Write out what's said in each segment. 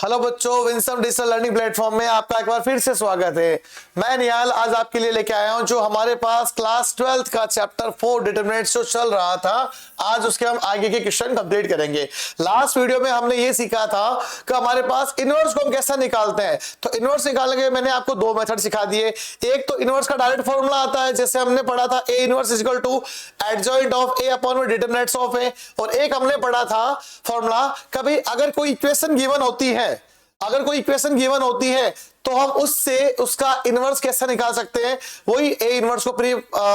Hello बच्चों, Winsome digital learning platform में आपका एक बार फिर से स्वागत है। मैं निहाल आज आपके लिए लेके आया हूं जो हमारे पास क्लास 12th का चैप्टर 4 डिटरमिनेंट्स जो चल रहा था, आज उसके हम आगे के क्वेश्चन कंप्लीट करेंगे। लास्ट वीडियो में हमने ये सीखा था कि हमारे पास इनवर्स को हम कैसे निकालते हैं। तो इनवर्स निकालने के मैंने आपको दो मेथड सिखा दिए। एक तो इनवर्स का डायरेक्ट फॉर्मूला आता है, जैसे हमने पढ़ा था A inverse is equal to adjoint of A upon में डिटरमिनेंट्स ऑफ ए। और एक हमने पढ़ा था फॉर्मूला, कभी अगर कोई इक्वेशन गिवन होती है, अगर कोई इक्वेशन गिवन होती है तो हम उससे उसका इनवर्स कैसे निकाल सकते हैं, वही ए इनवर्स को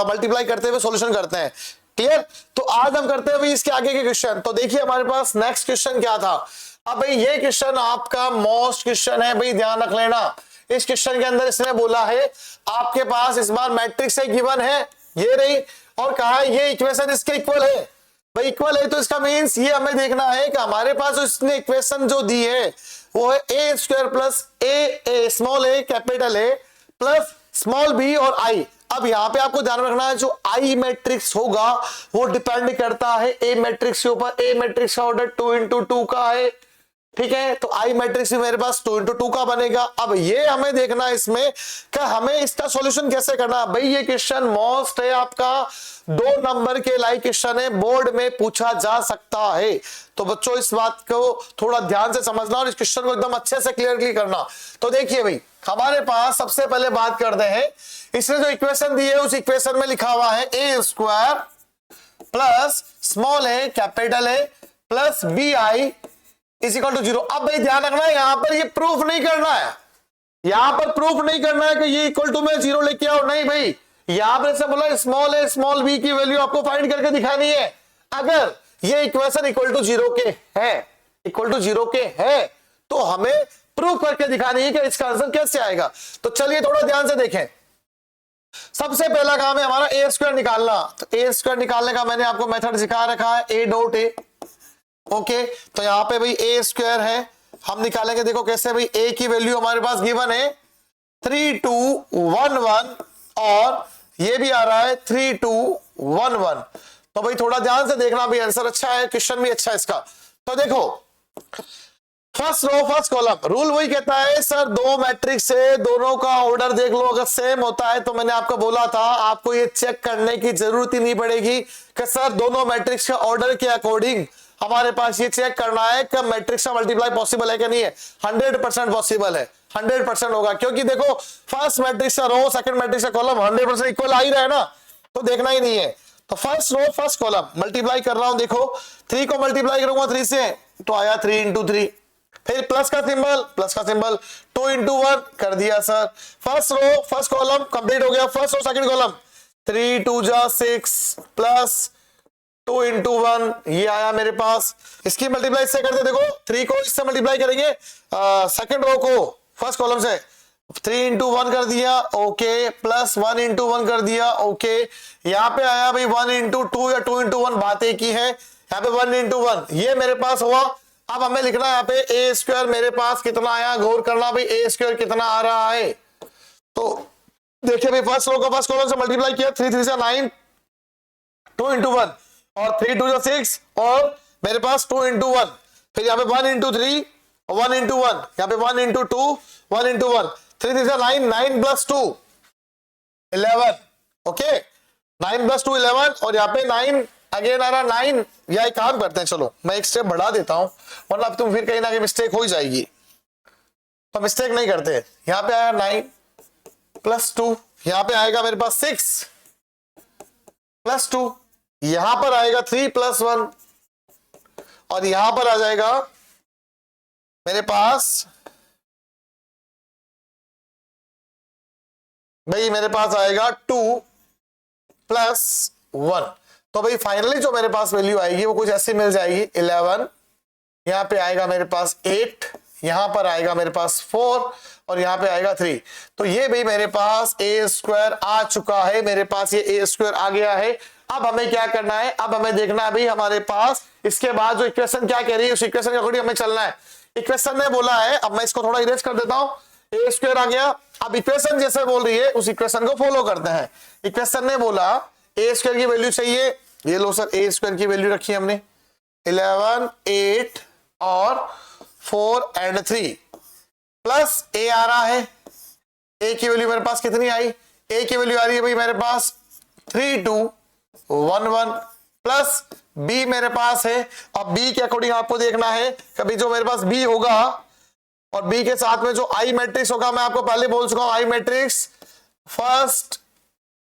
मल्टीप्लाई करते हुए सॉल्यूशन करते हैं। क्लियर? तो आज हम करते हैं भाई इसके आगे के क्वेश्चन। तो देखिए हमारे पास नेक्स्ट क्वेश्चन क्या था। अब भाई ये क्वेश्चन आपका मोस्ट क्वेश्चन है, भाई ध्यान रख लेना। इस क्वेश्चन के अंदर इसने बोला है आपके पास इस बार मैट्रिक्स है गिवन है, ये रही, और कहा है ये इक्वेशन इसके इक्वल है। भाई इक्वल है तो इसका मीन्स ये हमें देखना है कि हमारे पास इसने इक्वेशन जो दी है वो है A square plus A small A capital A plus small B और आई। अब यहां पे आपको ध्यान रखना है जो आई मैट्रिक्स होगा वो डिपेंड करता है ए मैट्रिक्स के ऊपर। ए मैट्रिक्स का ऑर्डर 2x2 का है, ठीक है, तो आई मैट्रिक्स भी मेरे पास 2x2 का बनेगा। अब ये हमें देखना है इसमें कि हमें इसका सॉल्यूशन कैसे करना है। भाई ये क्वेश्चन मोस्ट है, आपका 2 नंबर के लाइक क्वेश्चन है, बोर्ड में पूछा जा सकता है। तो बच्चों इस बात को थोड़ा ध्यान से समझना और इस क्वेश्चन को एकदम अच्छे से क्लियरली करना। तो देखिए भाई हमारे पास सबसे पहले बात करते हैं, इसने जो इक्वेशन दी है उस इक्वेशन में लिखा हुआ है A square plus small A capital A plus B I is equal to 0। अब भाई ध्यान रखना है यहां पर ये प्रूफ नहीं करना है, यहां पर प्रूफ नहीं करना है कि ये इक्वल टू में 0 लेके आओ, नहीं भाई। यहां पर ऐसा बोला स्मॉल ए स्मॉल बी की वैल्यू आपको फाइंड करके दिखानी है। अगर ये इक्वेशन इक्वल टू 0 के है, इक्वल टू 0 के है, तो हमें प्रूफ करके दिखानी है कि इसका आंसर कैसे आएगा। तो चलिए थोड़ा ध्यान से देखें। सबसे पहला काम है हमारा ए स्क्वायर निकालना। तो ए स्क्वायर निकालने का मैंने आपको मेथड सिखा रखा है, ए डॉट ए। ओके, तो यहां पे भाई ए स्क्वायर है, हम निकालेंगे। देखो कैसे भाई, ए की वैल्यू हमारे पास गिवन है 3211 और ये भी आ रहा है 3211। तो भाई थोड़ा ध्यान से देखना, भाई आंसर अच्छा है, क्वेश्चन भी अच्छा है इसका। तो देखो first row first column, rule वही कहता है सर दो मैट्रिक्स है, दोनों का ऑर्डर देख लो, अगर सेम होता है तो मैंने आपको बोला था आपको ये चेक करने की जरूरत ही नहीं पड़ेगी कि सर दोनों मैट्रिक्स के ऑर्डर के अकॉर्डिंग हमारे पास ये चेक करना है कि मैट्रिक्स का मल्टीप्लाई पॉसिबल है कि नहीं है। 100% पॉसिबल है, 100% होगा, क्योंकि देखो फर्स्ट मैट्रिक्स का रो सेकंड मैट्रिक्स का कॉलम 100% इक्वल आ ही रहा है ना, तो देखना ही नहीं है। तो first row first column multiply कर रहा हूं, देखो 3 को मल्टीप्लाई करूंगा 3 से तो आया 3 × 3, फिर प्लस का सिंबल 2 × 1 कर दिया sir. First row first column complete हो गया, first row second column 3 × 2 = 6 plus 2 × 1 ये आया मेरे पास। इसकी मल्टीप्लाई इससे करते, देखो 3 को इससे मल्टीप्लाई करेंगे सेकंड रो को फर्स्ट कॉलम से, 3 × 1 कर दिया, ओके, प्लस 1 × 1 कर दिया, ओके। यहाँ पे आया भाई 1 × 2 या 2 × 1, बात एक ही है। यहाँ पे 1 × 1 ये मेरे पास हुआ। अब हमें लिखना है यहाँ पे ए स्क्वायर मेरे पास कितना आया, गौर करना भाई ए स्क्वायर कितना आ रहा है। तो देखिए भाई फर्स्ट रो को फर्स्ट कॉलम से मल्टीप्लाई किया, 3 × 3 = 9, 2 × 1 और 3 × 2 = 6 और मेरे पास 2 × 1, फिर यहाँ पे 1 × 3 1 × 1, यहाँ पे 1 × 2 1 × 1, 3 × 3 = 9, 9 + 2 11, ओके, 9 + 2 11 और यहाँ पे 9 अगेन आ रहा 9। या एक काम करते हैं, चलो मैं एक स्टेप बढ़ा देता हूं वरना तुम फिर कहीं ना कहीं मिस्टेक हो ही जाएगी, तो मिस्टेक नहीं करते। यहाँ पे आया 9 + 2, यहाँ पे आएगा मेरे पास 6 + 2, यहां पर आएगा 3 + 1 और यहां पर आ जाएगा मेरे पास भाई मेरे पास आएगा 2 + 1। तो भाई फाइनली जो मेरे पास वैल्यू आएगी वो कुछ ऐसी मिल जाएगी 11, यहां पे आएगा मेरे पास 8, यहां पर आएगा मेरे पास 4 और यहां पे आएगा 3। तो ये भाई मेरे पास ए स्क्वायर आ चुका है, मेरे पास ये ए स्क्वायर आ गया है। अब हमें क्या करना है, अब हमें देखना है भाई हमारे पास इसके बाद जो इक्वेशन क्या कह रही है उस इक्वेशन के अकॉर्डिंग हमें चलना है। इक्वेशन ने बोला है, अब मैं इसको थोड़ा इरेज कर देता हूं, ए स्क्वायर आ गया। अब इक्वेशन जैसे बोल रही है उस इक्वेशन को फॉलो करते हैं। इक्वेशन ने बोला ए स्क्वायर की वैल्यू चाहिए, ये लो सर ए स्क्वायर की वैल्यू रखी हमने 11 8 और 4 एंड 3 प्लस ए आ रहा है। ए की वैल्यू मेरे पास कितनी आई? ए की वैल्यू आ रही है भाई मेरे पास 3 2 1 1 प्लस बी मेरे पास है। अब बी के अकॉर्डिंग आपको देखना है, कभी जो मेरे पास बी होगा और बी के साथ में जो आई मैट्रिक्स होगा, मैं आपको पहले बोल चुका हूं आई मैट्रिक्स फर्स्ट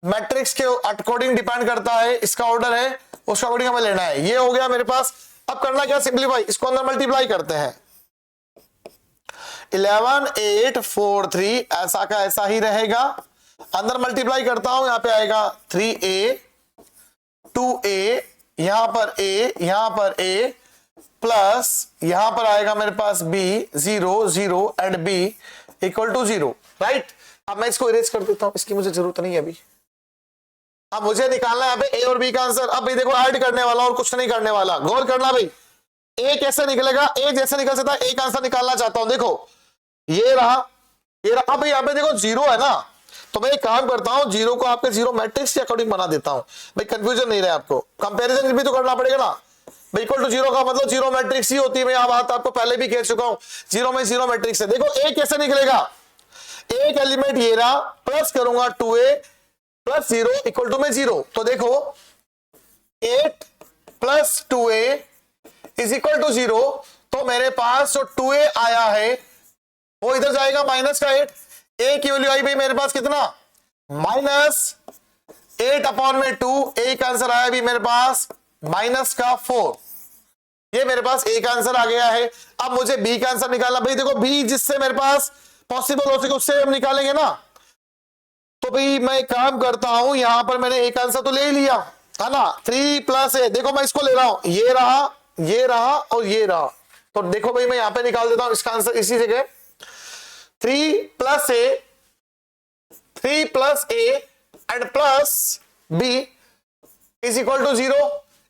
मैट्रिक्स के अकॉर्डिंग डिपेंड करता है, इसका ऑर्डर है उसका अकॉर्डिंग हमें लेना है। ये हो गया मेरे पास। अब करना क्या, सिंपलीफाई, इसको अंदर मल्टीप्लाई करते हैं। 11 8 4 3 ऐसा का ऐसा ही रहेगा, अंदर मल्टीप्लाई करता हूं, यहां पे आएगा 3a 2a, यहां पर a, यहां पर a प्लस यहां पर आएगा मेरे पास b 0 0 and b equal to 0, right. अब मैं इसको इरेज कर देता हूं, इसकी मुझे जरूरत नहीं है अभी। अब मुझे निकालना है यहाँ पे a और b का आंसर। अब भाई देखो ऐड करने वाला और कुछ नहीं करने वाला, गौर करना भाई। a कैसे निकलेगा, a जैसे निकल सकता है, a का आंसर निकालना चाहता हूं। देखो ये रहा, ये रहा। अब यहाँ पे देखो 0 है ना, तो मैं एक काम करता हूं, 0 को आपके 0 मैट्रिक्स के अकॉर्डिंग बना देता हूं भाई, कंफ्यूजन नहीं रहे आपको। कंपैरिजन भी तो करना पड़ेगा ना। इक्वल टू 0 का मतलब 0 मैट्रिक्स ही होती है। मैं बात आपको पहले भी कह चुका हूं, 0 में 0 मैट्रिक्स है। देखो a कैसे निकलेगा, एक एलिमेंट ये रहा, प्लस करूंगा 2a प्लस 0 इक्वल टू में 0। तो देखो 8 plus 2a is equal to 0। तो मेरे पास जो 2a आया है वो इधर जाएगा माइनस का 8। a की वैल्यू आई भाई मेरे पास कितना, माइनस 8 अपॉन में 2। a का आंसर आया भी मेरे पास माइनस का 4। ये मेरे पास a का आंसर आ गया है। अब मुझे b का आंसर निकालना। भाई देखो b जिससे मेरे पास पॉसिबल हो सके उससे हम निकालेंगे ना। तो भाई मैं एक काम करता हूं, यहां पर मैंने एक आंसर तो ले ही लिया है ना, 3 प्लस a। देखो मैं इसको ले रहा हूं, ये रहा, ये रहा और ये रहा। तो देखो भाई मैं यहां पे निकाल देता हूं इसका आंसर इसी जगह, 3 plus a, 3 plus a and plus b is equal to 0।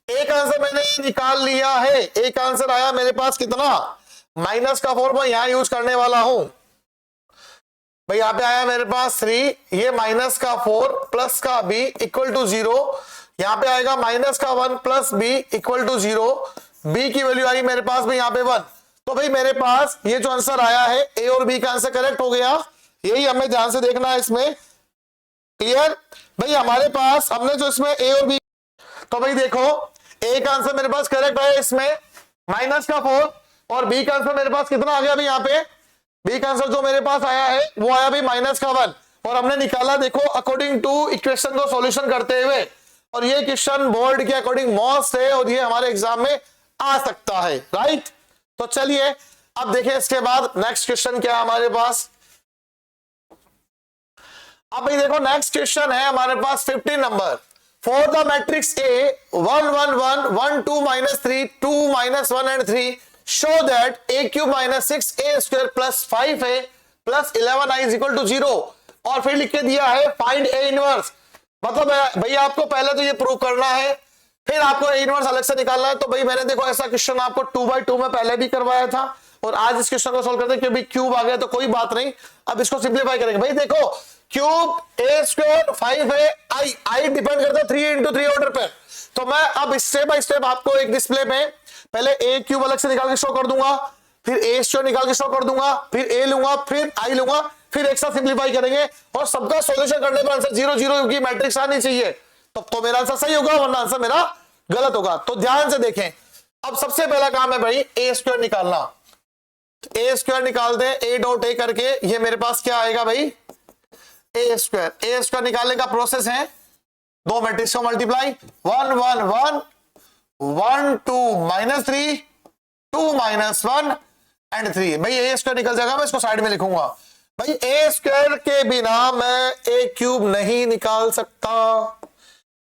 एक आंसर मैंने निकाल लिया है। एक आंसर आया मेरे पास कितना, माइनस का 4। मैं यहां यूज करने वाला हूं भाई, यहां पे आया मेरे पास 3, ये माइनस का 4 प्लस का b इक्वल टू 0। यहां पे आएगा माइनस का 1 plus b equal to 0। b की वैल्यू आई मेरे पास भाई यहां पे 1। तो भाई मेरे पास ये जो आंसर आया है a और b का आंसर करेक्ट हो गया। यही हमें ध्यान से देखना है इसमें, क्लियर भाई। हमारे पास हमने जो इसमें a और b, तो भाई देखो a का आंसर मेरे पास करेक्ट है इसमें माइनस का 4 और b का आंसर मेरे पास कितना आ गया भाई, यहाँ पे b का आंसर जो मेरे पास आया है वो आया भाई माइनस का 1। और हमने निकाला देखो अकॉर्डिंग टू इक्वेशन को सॉल्यूशन करते हुए, और ये क्वेश्चन बोर्ड के अकॉर्डिंग मोस्ट है और ये हमारे एग्जाम में आ सकता है, राइट। तो चलिए अब देखिए इसके बाद नेक्स्ट क्वेश्चन क्या है हमारे पास। अब भाई देखो नेक्स्ट क्वेश्चन है हमारे पास 15 number. For the matrix A 1 1 1 1 2 minus 3 2 minus 1 and 3 show that a cube minus 6a square plus 5a plus 11i is equal to 0। और फिर लिख के दिया है फाइंड a इनवर्स। मतलब भैया आपको पहले तो ये प्रूव करना है, फिर आपको a इनवर्स अलग से निकालना है। तो भाई मैंने देखो ऐसा क्वेश्चन आपको 2x2 में पहले भी करवाया था और आज इस क्वेश्चन को सोल्व करते हैं, क्योंकि क्यूब आ गया तो कोई बात नहीं, अब इसको सिंप्लीफाई करेंगे। भाई देखो cube a square 5a I depend करता है 3 into 3 ऑर्डर पे। तो मैं अब स्टेप बाय स्टेप आपको एक डिस्प्ले में पहले a क्यूब अलग से निकाल के शो कर दूंगा, फिर a स्क्वायर निकाल के शो कर दूंगा, फिर a लूंगा, फिर i लूंगा, फिर एक साथ सिंप्लीफाई करेंगे और सबका सॉल्यूशन करने पर आंसर 0 0 की मैट्रिक्स आनी चाहिए। तब तो मेरा आंसर सही होगा, वरना आंसर मेरा गलत होगा। तो ध्यान से देखें, अब सबसे पहला काम है भाई a स्क्वायर निकालना। a स्क्वायर निकाल दे, a डॉट a करके, ये मेरे पास क्या आएगा भाई a स्क्वायर निकालने का प्रोसेस है, दो मैट्रिक्स को मल्टीप्लाई 1 1 1 1 2 minus 3 2 minus 1 and 3। भाई a स्क्वायर निकल जाएगा, मैं इसको साइड में लिखूंगा। भाई a स्क्वायर के बिना मैं a क्यूब नहीं निकाल सकता,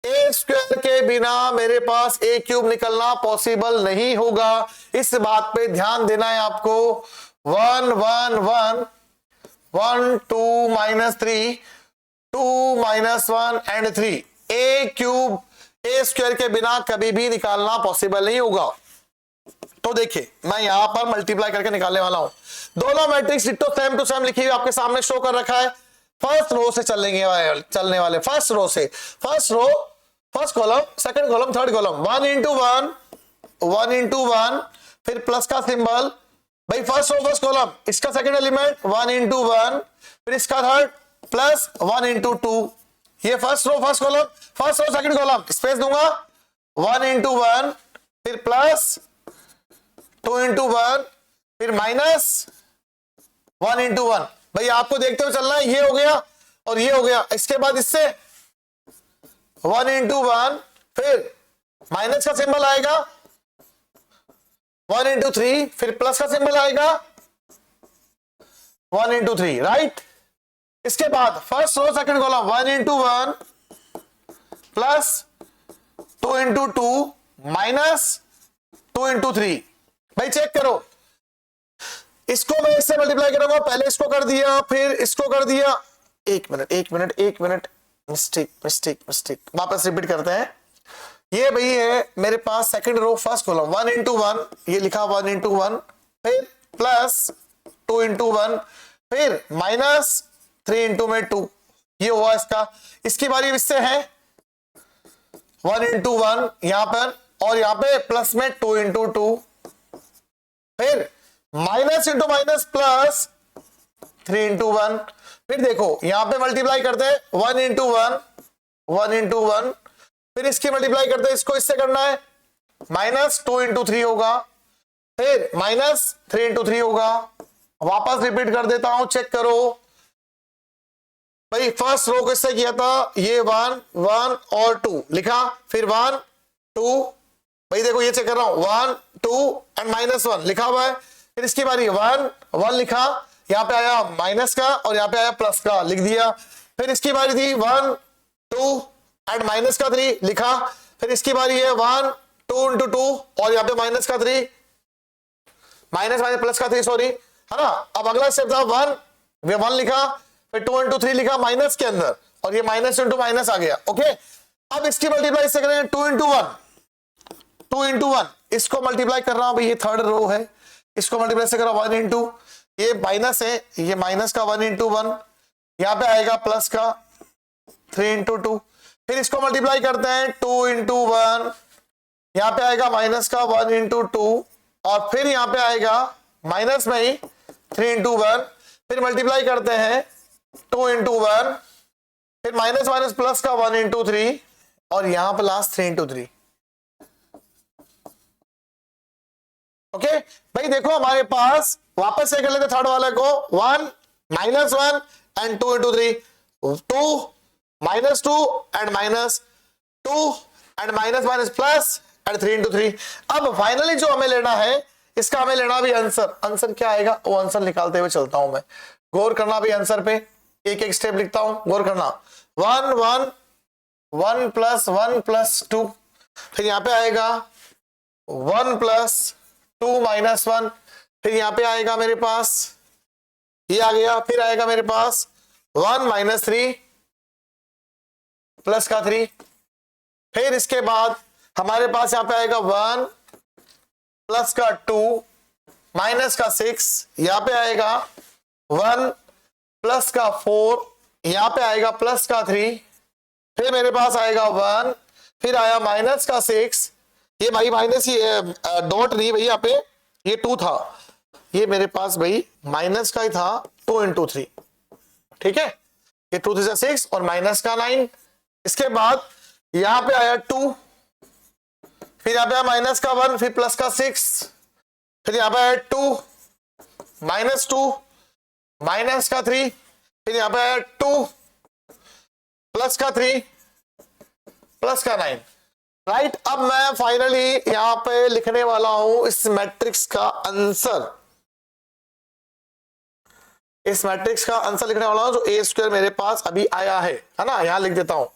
a स्क्वायर के बिना मेरे पास a क्यूब निकलना पॉसिबल नहीं होगा। इस बात पे ध्यान देना है आपको। 1 1 1 1 2 minus 3 2 minus 1 and 3 a cube a square के बिना कभी भी निकालना पॉसिबल नहीं होगा। तो देखिए मैं यहां पर मल्टीप्लाई करके निकालने वाला हूं। दोनों matrix ditto same to same लिखी हुई आपके सामने शो कर रखा है। फर्स्ट रो से चलने वाले फर्स्ट रो से, first row first column second column third column, 1 into 1 1 into 1, फिर प्लस का सिंबल भाई फर्स्ट रो फर्स्ट कॉलम, इसका सेकंड एलिमेंट 1 इंटू 1, फिर इसका थर्ड प्लस 1 इंटू 2, ये first row first column, first row second column, space दूंगा 1 into 1, फिर plus 2 into 1, फिर माइनस 1 इंटू 1। भाई आपको देखते हुए चलना है, ये हो गया और ये हो गया। इसके बाद इससे 1 इंटू 1, फिर माइनस का सिंबल आएगा 1 इंटू 3, फिर प्लस का सिंबल आएगा 1 इंटू 3, राइट। इसके बाद first row second column 1 into 1 plus 2 into 2 minus 2 into 3। भाई चेक करो, इसको मैं इससे मल्टीप्लाई करूंगा, पहले इसको कर दिया फिर इसको कर दिया। एक मिनट, मिस्टेक, वापस रिपीट करते हैं। ये भाई है मेरे पास second row first column 1 into 1, ये लिखा 1 इंटू 1, फिर प्लस 2 इंटू 1, फिर माइनस 3 इंटू में 2, ये हुआ इसका। इसकी बारी इससे है 1 इंटू 1 यहां पर, और यहां पे प्लस में 2 इंटू 2, फिर minus into minus plus 3 into 1, फिर देखो यहां पे मल्टीप्लाई करते हैं 1 इंटू 1, 1 इंटू 1, फिर इसकी मल्टीप्लाई करते हैं, इसको इससे करना है माइनस 2 इंटू 3 होगा, फिर माइनस 3 इंटू 3 होगा। वापस रिपीट कर देता हूं, चेक करो भाई। फर्स्ट रो किससे किया था, ये 1 1 और 2 लिखा, फिर 1 2, भाई देखो ये चेक कर रहा हूं 1 2 एंड माइनस 1 लिखा हुआ है। फिर इसकी बारी 1 1 लिखा, यहां पे आया माइनस का और यहां पे आया प्लस का, लिख दिया। फिर इसकी बारी थी 1 2 एंड माइनस का 3 लिखा, फिर इसकी बारी है 1 2 इंटू 2 और यहां पे माइनस का 3, माइनस माइनस प्लस का 3 सॉरी, है ना। अब अगला स्टेप था 1 लिखा, फिर 2 इंटू 3 लिखा माइनस के अंदर, और ये माइनस इंटू माइनस आ गया। ओके, अब इसकी मल्टीप्लाई इससे करेंगे 2 इंटू 1, इसको मल्टीप्लाई कर रहा हूं भाई, ये थर्ड रो है, इसको मल्टीप्लाई से करो 1 इंटू, ये माइनस है, ये माइनस का 1 इंटू 1, यहां पे आएगा प्लस का 3 इंटू 2, फिर इसको मल्टीप्लाई करते हैं 2 इंटू 1, यहां पे आएगा माइनस का 1 इंटू 2, और फिर यहां पे आएगा माइनस में ही 3 इंटू 1, फिर मल्टीप्लाई करते हैं 2 इंटू 1, फिर माइनस माइनस प्लस का 1 इंटू 3, और यहां पर लास्ट 3 इंटू 3। ओके भाई देखो हमारे पास, वापस से कर लेते थर्ड वाले को, 1 minus 1 and 2 into 3, 2 minus 2 and minus 2 and minus minus plus and 3 into 3। अब फाइनली जो हमें लेना है, इसका हमें लेना भी आंसर क्या आएगा वो आंसर निकालते हुए चलता हूं मैं, गौर करना भी आंसर पे, एक एक स्टेप लिखता हूं, गौर करना। 1 1 1 प्लस 1 प्लस 2, फिर यहां पे आएगा 1 प्लस 2 माइनस 1, फिर यहां पे आएगा मेरे पास ये आ गया, फिर आएगा मेरे पास 1 माइनस 3 प्लस का 3, फिर इसके बाद हमारे पास यहां पे आएगा 1 प्लस का 2 माइनस का 6, यहां पे आएगा 1 प्लस का 4, यहां पे आएगा प्लस का 3, फिर मेरे पास आएगा 1, फिर आया माइनस का 6, ये भाई माइनस, ये डॉट नहीं भाई, यहाँ पे ये 2 था, ये मेरे पास भाई माइनस का ही था 2 इंटू 3, ठीक है, ये 2 3 6 और माइनस का 9। इसके बाद यहां पे आया 2, फिर यहां पे आया माइनस का 1, फिर प्लस का 6, फिर यहां पे आया 2 माइनस 2 माइनस का 3, फिर यहां पे आया 2 प्लस का 3 प्लस का 9, राइट। अब मैं फाइनली यहां पे लिखने वाला हूं इस मैट्रिक्स का आंसर, इस मैट्रिक्स का आंसर लिखने वाला हूं जो ए स्क्वायर मेरे पास अभी आया है ना, यहां लिख देता हूं।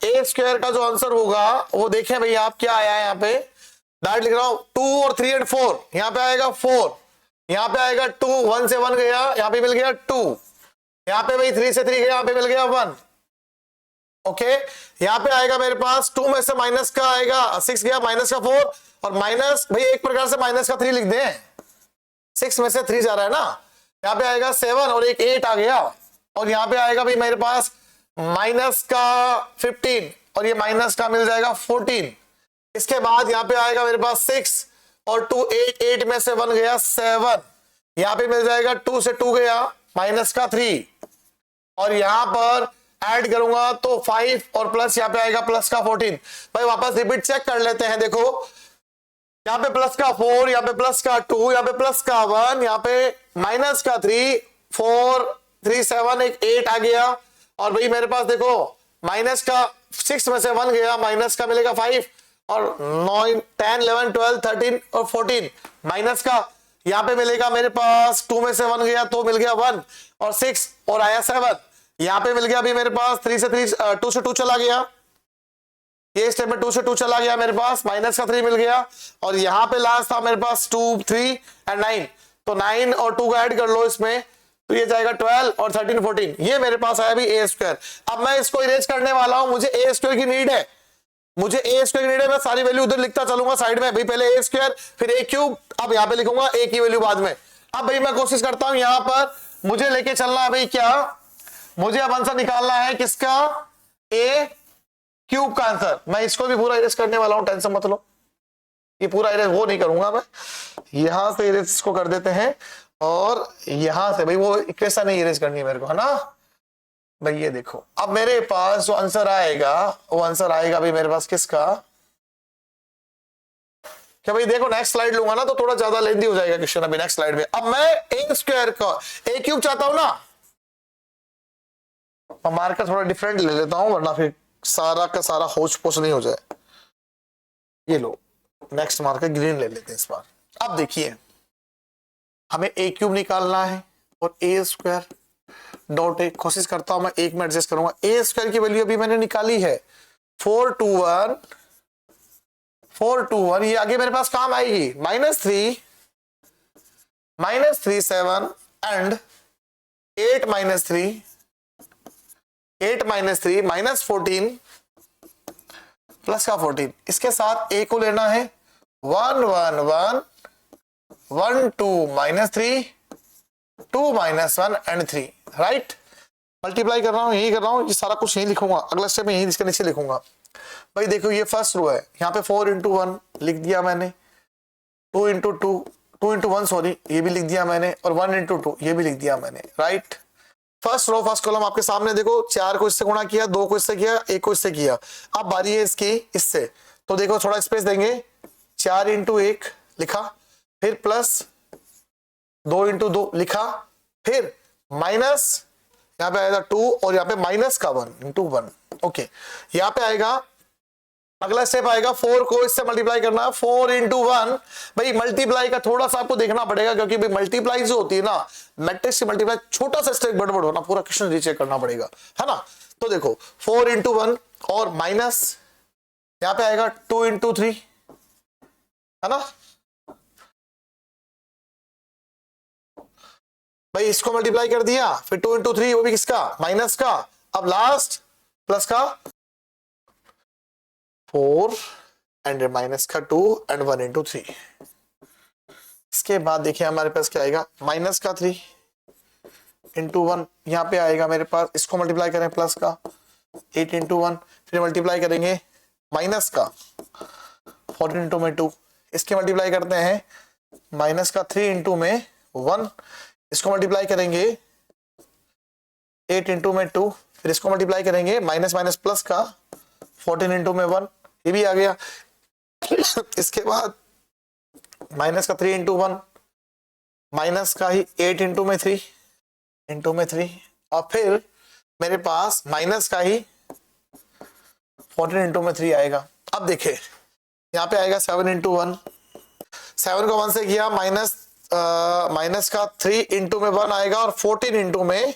ए स्क्वायर का जो आंसर होगा वो देखें भाई आप क्या आया है, यहाँ पे डायरेक्ट लिख रहा हूं 2 और 3 एंड 4, यहां पे आएगा 4, यहां पे आएगा 2, 1 से 1 गया, यहां पे मिल गया 2, यहां पे भाई 3 से 3 गया, यहां पे मिल गया 1। ओके, यहां पे आएगा मेरे पास 2 में से माइनस का आएगा 6 गया, माइनस का 4, और माइनस भाई एक प्रकार से माइनस का 3 लिख दें, 6 में से 3 जा रहा है ना, यहाँ पे आएगा 7 और एक 8 आ गया, और यहाँ पे आएगा भाई मेरे पास माइनस का 15 और ये माइनस का मिल जाएगा 14। इसके बाद यहाँ पे आएगा मेरे पास 6 और 2 8, 8 में से 1 गया 7, यहां पे मिल जाएगा 2 से 2 गया माइनस का 3, और यहां पर ऐड करूंगा तो 5 और प्लस यहां पे आएगा प्लस का 14। भाई वापस रिपीट चेक कर लेते हैं। देखो यहां पे प्लस का 4, यहां पे प्लस का 2, यहां पे प्लस का 1, यहां पे माइनस का 3, 4 3 7 एक 8 आ गया, और भाई मेरे पास देखो माइनस का 6 में से 1 गया, माइनस का मिलेगा 5, और 9 10 11 12 13 और 14 माइनस का यहां पे मिलेगा मेरे पास 2 में से 1 गया तो मिल गया 1 और 6 और आया 7, यहां पे मिल गया अभी मेरे पास 2 से 2 चला गया, ये स्टेप में 2 से 2 चला गया मेरे पास, माइनस का 3 मिल गया, और यहां पे लास्ट था मेरे पास 2 3 एंड 9, तो 9 और 2 का ऐड कर लो इसमें, तो ये जाएगा 12 और 13 14, ये मेरे पास आया भी ए स्क्वायर। अब मैं इसको इरेज करने वाला हूं, मुझे ए स्क्वायर की नीड है, मुझे ए स्क्वायर की नीड है, मैं सारी वैल्यू उधर लिखता चलूंगा साइड में, भाई पहले ए स्क्वायर फिर ए क्यूब, अब यहां पे लिखूंगा ए की वैल्यू बाद में। अब भाई मैं कोशिश करता हूं, यहां पर मुझे लेके चलना है भाई क्या, मुझे अब आंसर निकालना है किसका, ए क्यूब का आंसर। मैं इसको भी पूरा इरेज करने वाला हूं, टेंशन मत लो, ये पूरा इरेज वो नहीं करूंगा मैं, यहां से इरेज इसको कर देते हैं, और यहां से भाई वो इक्वेशन नहीं इरेज करनी है मेरे को, है ना भाई। ये देखो अब मेरे पास जो आंसर आएगा, वो आंसर आएगा भाई मेरे पास किसका, क्या भाई देखो नेक्स्ट स्लाइड लूंगा ना तो थोड़ा ज्यादा लेंदी हो जाएगा क्वेश्चन अभी नेक्स्ट स्लाइड में। अब मैं ए स्क्वायर का ए क्यूब चाहता हूं ना, मार्कर थोड़ा डिफरेंट ले लेता हूं वरना फिर सारा का सारा होच पोच नहीं हो जाए। ये लो नेक्स्ट मार्कर ग्रीन ले लेते हैं इस बार। अब देखिए हमें ए क्यूब निकालना है और ए स्क्वायर डॉट ए, कोशिश करता हूं मैं एक में एडजस्ट करूंगा। ए स्क्वायर की वैल्यू अभी मैंने निकाली है 421, ये आगे मेरे पास काम आएगी -3 -3 7 एंड 8 -3 -14 प्लस का 14, इसके साथ ए को लेना है 1 1 1 1 2 -3 2 -1 एंड 3, राइट। मल्टीप्लाई कर रहा हूं, यही कर रहा हूं, ये सारा कुछ यही लिखूंगा, अगला स्टेप में यही इसके नीचे लिखूंगा। भाई देखो ये फर्स्ट रो है, यहाँ पे 4 × 1 लिख दिया मैंने, 2 × 1 सॉरी ये भी लिख दिया मैंने, और 1 × 2 ये भी लिख दिया मैंने, right. First row first column आपके सामने देखो, 4 को इससे गुणा किया, 2 को इससे किया, 1 को इससे किया। अब बारी है इसकी इससे, तो देखो थोड़ा स्पेस देंगे, 4 × 1 लिखा, फिर प्लस 2 × 2 लिखा, फिर माइनस यहाँ पे आएगा 2 और यहाँ पे माइनस का 1 × 1, ओके। यहाँ पे आएगा अगला स्टेप आएगा 4 को इससे मल्टीप्लाई करना, 4 × 1। भाई मल्टीप्लाई का थोड़ा सा आपको देखना पड़ेगा, क्योंकि भाई मल्टीप्लाई जो होती है ना मैट्रिक्स की मल्टीप्लाई, छोटा सा स्टेप गड़बड़ होना, पूरा क्वेश्चन रीचेक करना पड़ेगा, है ना। तो देखो 4 × 1 और माइनस यहाँ पे आएगा 2 × 3, है ना। भाई इसको मल्टीप्लाई कर दिया, फिर 2 × 3 वो भी किसका, माइनस का, अब लास्ट प्लस का 4 एंड माइनस का 2 एंड 1 × 3। इसके बाद देखिए हमारे पास क्या आएगा, माइनस का 3 × 1, यहाँ पे आएगा मेरे पास, इसको मल्टीप्लाई करें प्लस का 8 × 1, फिर मल्टीप्लाई करेंगे माइनस का 14 × 2, इसके मल्टीप्लाई करते हैं माइनस का 3 × 1, इसको मल्टीप्लाई करेंगे 8 × 2, फिर इसको मल्टीप्लाई करेंगे माइनस माइनस प्लस का 14 × 1, ये भी आ गया। इसके बाद माइनस का 3 × 1, माइनस का ही 8 × 3 और फिर मेरे पास माइनस का ही 14 × 3 आएगा। अब देखे यहाँ पे आएगा 7 × 1, 7 को 1 से किया, माइनस का 3 × 1 आएगा और 14 ×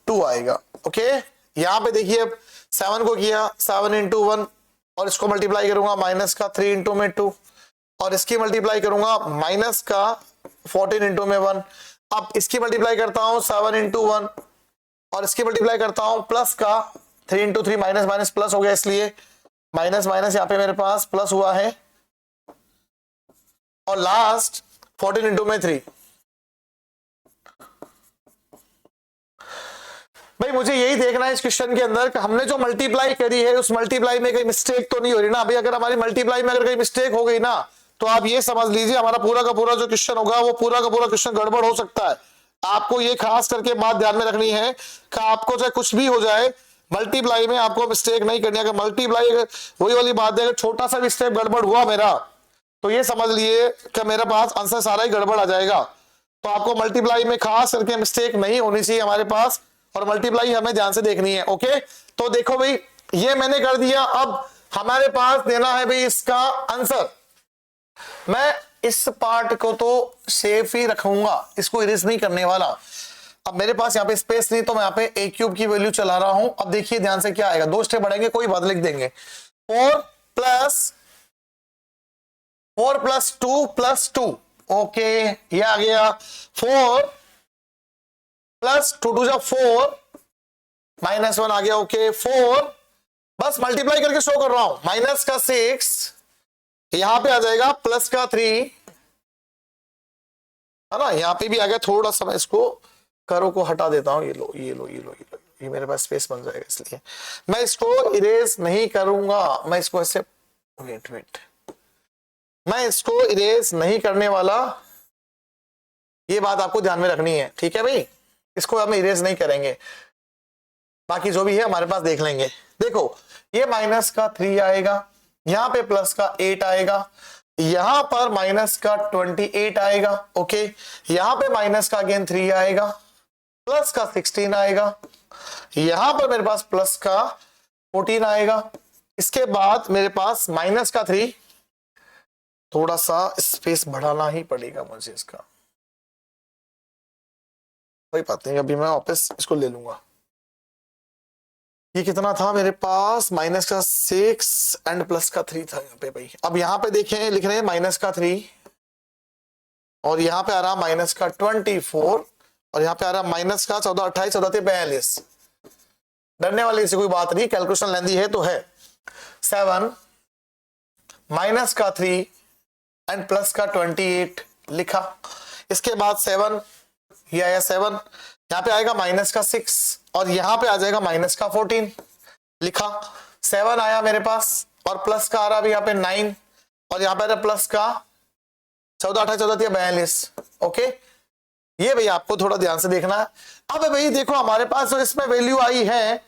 2 आएगा, ओके। यहाँ पे देखिए अब 7 को किया 7 × 1 और इसको मल्टीप्लाई करूंगा माइनस का 3 × 2 और इसकी मल्टीप्लाई करूंगा माइनस का 14 × 1। अब इसकी मल्टीप्लाई करता हूं 7 × 1 और इसकी मल्टीप्लाई करता हूं प्लस का 3 × 3, माइनस माइनस प्लस हो गया, इसलिए माइनस माइनस यहाँ पे मेरे पास प्लस हुआ है, और लास्ट 14 × 3। भाई मुझे यही देखना है इस क्वेश्चन के अंदर कि हमने जो मल्टीप्लाई करी है उस मल्टीप्लाई में कोई मिस्टेक तो नहीं हो रही ना। भाई अगर हमारी मल्टीप्लाई में अगर कोई मिस्टेक हो गई ना तो आप ये समझ लीजिए हमारा पूरा का पूरा जो क्वेश्चन होगा वो पूरा का पूरा क्वेश्चन गड़बड़ हो सकता है। आपको ये खास करके बात ध्यान में रखनी है कि आपको चाहे कुछ भी हो जाए, मल्टीप्लाई में आपको मिस्टेक नहीं करनी है। अगर मल्टीप्लाई, वही वाली बात है, अगर छोटा सा भी स्टेप गड़बड़ हुआ मेरा, तो ये समझ लिए कि मेरे पास आंसर सारा ही गड़बड़ आ जाएगा। तो आपको मल्टीप्लाई में खास करके मिस्टेक नहीं होनी चाहिए हमारे पास, और मल्टीप्लाई हमें ध्यान से देखनी है। ओके, तो देखो भाई ये मैंने कर दिया। अब हमारे पास देना है भाई इसका आंसर। मैं इस पार्ट को तो सेफ ही रखूंगा, इसको इरेज नहीं करने वाला। अब मेरे पास यहाँ पे स्पेस नहीं, तो मैं यहाँ पे ए क्यूब की वैल्यू चला रहा हूं। अब देखिए ध्यान से क्या आएगा, 2 स्टेप बढ़ेंगे, कोई बात, लिख देंगे 4 प्लस 2 प्लस 2। ओके, ये आ गया 4 प्लस 2 2 जा 4 माइनस 1 आ गया। ओके, 4 बस मल्टीप्लाई करके शो कर रहा हूं, माइनस का 6 यहां पे आ जाएगा, प्लस का 3 है ना, यहां पे भी आ गया। थोड़ा सा मैं इसको करो को हटा देता हूं, ये लो ये लो ये लो ये लो, ये मेरे पास स्पेस बन जाएगा, इसलिए मैं इसको इरेज नहीं करूंगा। मैं इसको ऐसे वेट मैं इसको इरेज नहीं करने वाला, ये बात आपको ध्यान में रखनी है, ठीक है भाई। इसको हम इरेज नहीं करेंगे, बाकी जो भी है हमारे पास देख लेंगे। देखो ये माइनस का 3 आएगा, यहां पे प्लस का 8 आएगा, यहां पर माइनस का 28 आएगा। ओके, यहां पे माइनस का अगेन 3 आएगा, प्लस का 16 आएगा, यहां पर मेरे पास प्लस का 14 आएगा। इसके बाद मेरे पास माइनस का 3, थोड़ा सा स्पेस बढ़ाना ही पड़ेगा मुझे इसका, कोई बात नहीं, अभी मैं वापस इसको ले लूंगा। ये कितना था मेरे पास, माइनस का 6 एंड प्लस का 3 था यहाँ पे भाई। अब यहाँ पे देखें, लिख रहे हैं माइनस का 3, और यहाँ पे आ रहा माइनस का 24, और यहाँ पे आ रहा माइनस का 14 28 14 42। डरने वाली ऐसी कोई बात नहीं, कैलकुलेशन लेंदी है तो है। 7 माइनस का 3 एंड प्लस का 28 लिखा। इसके बाद 7, ये आया 7, यहाँ पे आएगा माइनस का 6, और यहां पे आ जाएगा माइनस का 14 लिखा। 7 आया मेरे पास, और प्लस का आ रहा है यहाँ पे 9, और यहाँ पे आ रहा प्लस का 14 28 14 42। ओके, ये भाई आपको थोड़ा ध्यान से देखना है। अब भाई देखो हमारे पास जो इसमें वैल्यू आई है,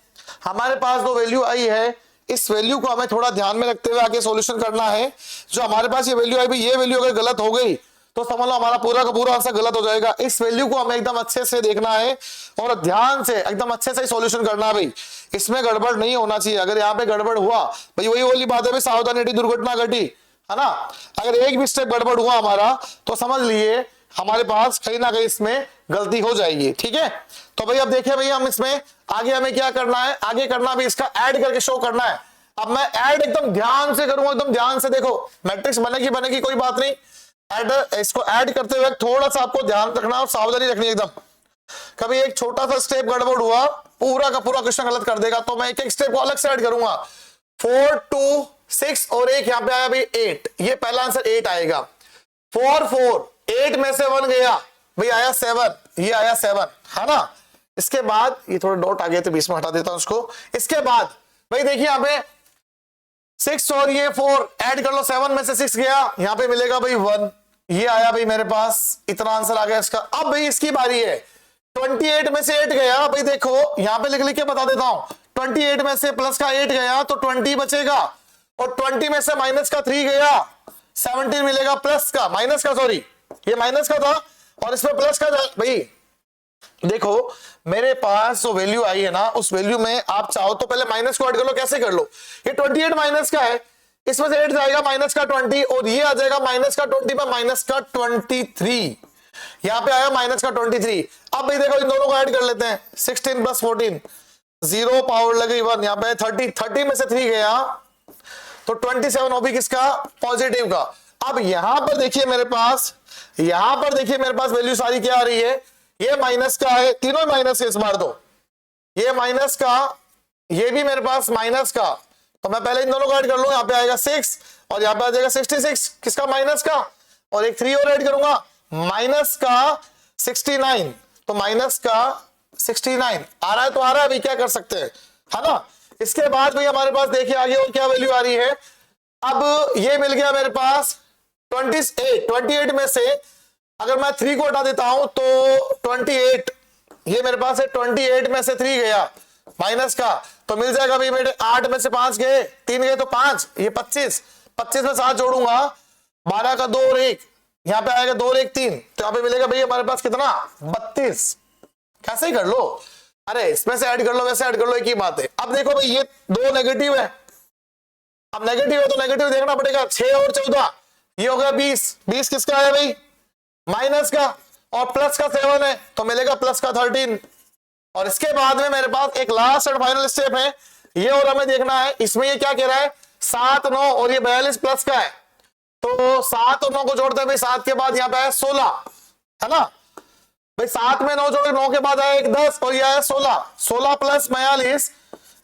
हमारे पास जो वैल्यू आई है, इस वैल्यू को हमें थोड़ा ध्यान में रखते हुए आगे सॉल्यूशन करना है। जो हमारे पास ये वैल्यू आई भाई, ये वैल्यू अगर गलत हो गई तो समझ लो हमारा पूरा का पूरा आंसर गलत हो जाएगा। इस वैल्यू को हमें एकदम अच्छे से देखना है और ध्यान से एकदम अच्छे से सॉल्यूशन करना है भाई, इसमें गड़बड़ नहीं होना चाहिए। अगर यहाँ पे गड़बड़ हुआ भाई, वही वाली बात है भाई, सावधानी घटी दुर्घटना घटी, है ना। अगर एक भी स्टेप गड़बड़ हुआ हमारा, तो समझ लिए हमारे पास कहीं ना कहीं इसमें गलती हो जाएगी, ठीक है। तो भाई अब देखिए भाई, हम इसमें आगे हमें क्या करना है, आगे करना भी इसका ऐड करके शो करना है। अब मैं ऐड एकदम ध्यान से करूंगा, एकदम ध्यान से देखो, मैट्रिक्स बनेगी कोई बात नहीं। ऐड, इसको ऐड करते हुए थोड़ा सा आपको ध्यान रखना और सावधानी रखनी एकदम। कभी एक छोटा सा स्टेप गड़बड़ हुआ, पूरा का पूरा क्वेश्चन गलत कर देगा। तो मैं एक एक स्टेप को अलग से ऐड करूंगा। 4 2 6 और एक यहाँ पे आया भाई 8, ये पहला आंसर 8 आएगा। 4 4 8 में से 1 गया भाई, आया 7, ये आया 7, है ना। इसके बाद ये थोड़े डॉट आ गए थे, बीच में हटा देता हूं उसको। इसके बाद भाई देखिए यहाँ पे 6 और ये 4 ऐड कर लो, 7 में से 6 गया, यहाँ पे मिलेगा भाई 1, ये आया भाई मेरे पास, इतना आंसर आ गया इसका। अब भाई इसकी बारी है, 28 में से 8 गया भाई, देखो यहाँ पे लिख के बता देता हूं, 28 में से प्लस का 8 गया तो 20 बचेगा, और 20 में से माइनस का 3 गया, 17 मिलेगा प्लस का, माइनस का, सॉरी ये माइनस का था और इसमें प्लस का। भाई देखो मेरे पास जो वैल्यू आई है ना, उस वैल्यू में आप चाहो तो पहले माइनस को ऐड कर लो। कैसे कर लो, ये 28 माइनस का है, इसमें से 8 जाएगा माइनस का 20, और ये आ जाएगा माइनस का 20 पर माइनस का 23, यहां पे आया माइनस का 23। अब भाई देखो इन दोनों को ऐड कर लेते हैं, 16 प्लस 14, 0 पावर लगी 1, यहां पे 30 में से 3 गया तो 27 हो भी किसका, पॉजिटिव का। अब यहां पर देखिए मेरे पास, यहां पर देखिए मेरे पास वैल्यू सारी क्या आ रही है, ये माइनस का है, तीनों माइनस के इस बार दो, ये माइनस का, ये भी मेरे पास माइनस का। तो मैं पहले इन दोनों को ऐड कर लूं, यहाँ पे आएगा 6 और यहाँ पे आ जाएगा 66, किसका, माइनस का, और एक 3 और ऐड करूंगा, माइनस का 69, तो माइनस का 69 आ रहा है, तो आ रहा है, अभी क्या कर सकते हैं, है ना। इसके बाद भी हमारे पास देखिए आगे और क्या वैल्यू आ रही है। अब ये मिल गया मेरे पास 28 में से अगर मैं 3 को हटा देता हूं तो 28, ये मेरे पास है 28 में से 3 गया माइनस का, तो मिल जाएगा भाई बेटे 8 में से 5 गए, 3 गए तो 5, ये 25 में 7 जोड़ूंगा 12 का 2 और 1, यहाँ पे आएगा 2 और 1 3, तो यहाँ पे मिलेगा भाई हमारे पास कितना 32। कैसे ही कर लो, अरे इसमें से ऐड कर लो वैसे ऐड कर लो, एक ही बात है। अब देखो भाई ये 2 नेगेटिव है, अब नेगेटिव है तो नेगेटिव देखना पड़ेगा, 6 और 14 ये हो गया 20 किसका है भाई माइनस का, और प्लस का 7 है तो मिलेगा प्लस का 13। और इसके बाद में मेरे पास एक लास्ट और फाइनल स्टेप है, ये और हमें देखना है इसमें ये क्या कह रहा है 7 9 और ये 42 प्लस का है, तो 7 और 9 को जोड़ते हैं भाई, 7 के बाद यहाँ पे आया 16 है ना भाई, 7 में 9 जोड़े 9 के बाद आया एक 10 और ये आया 16 प्लस 42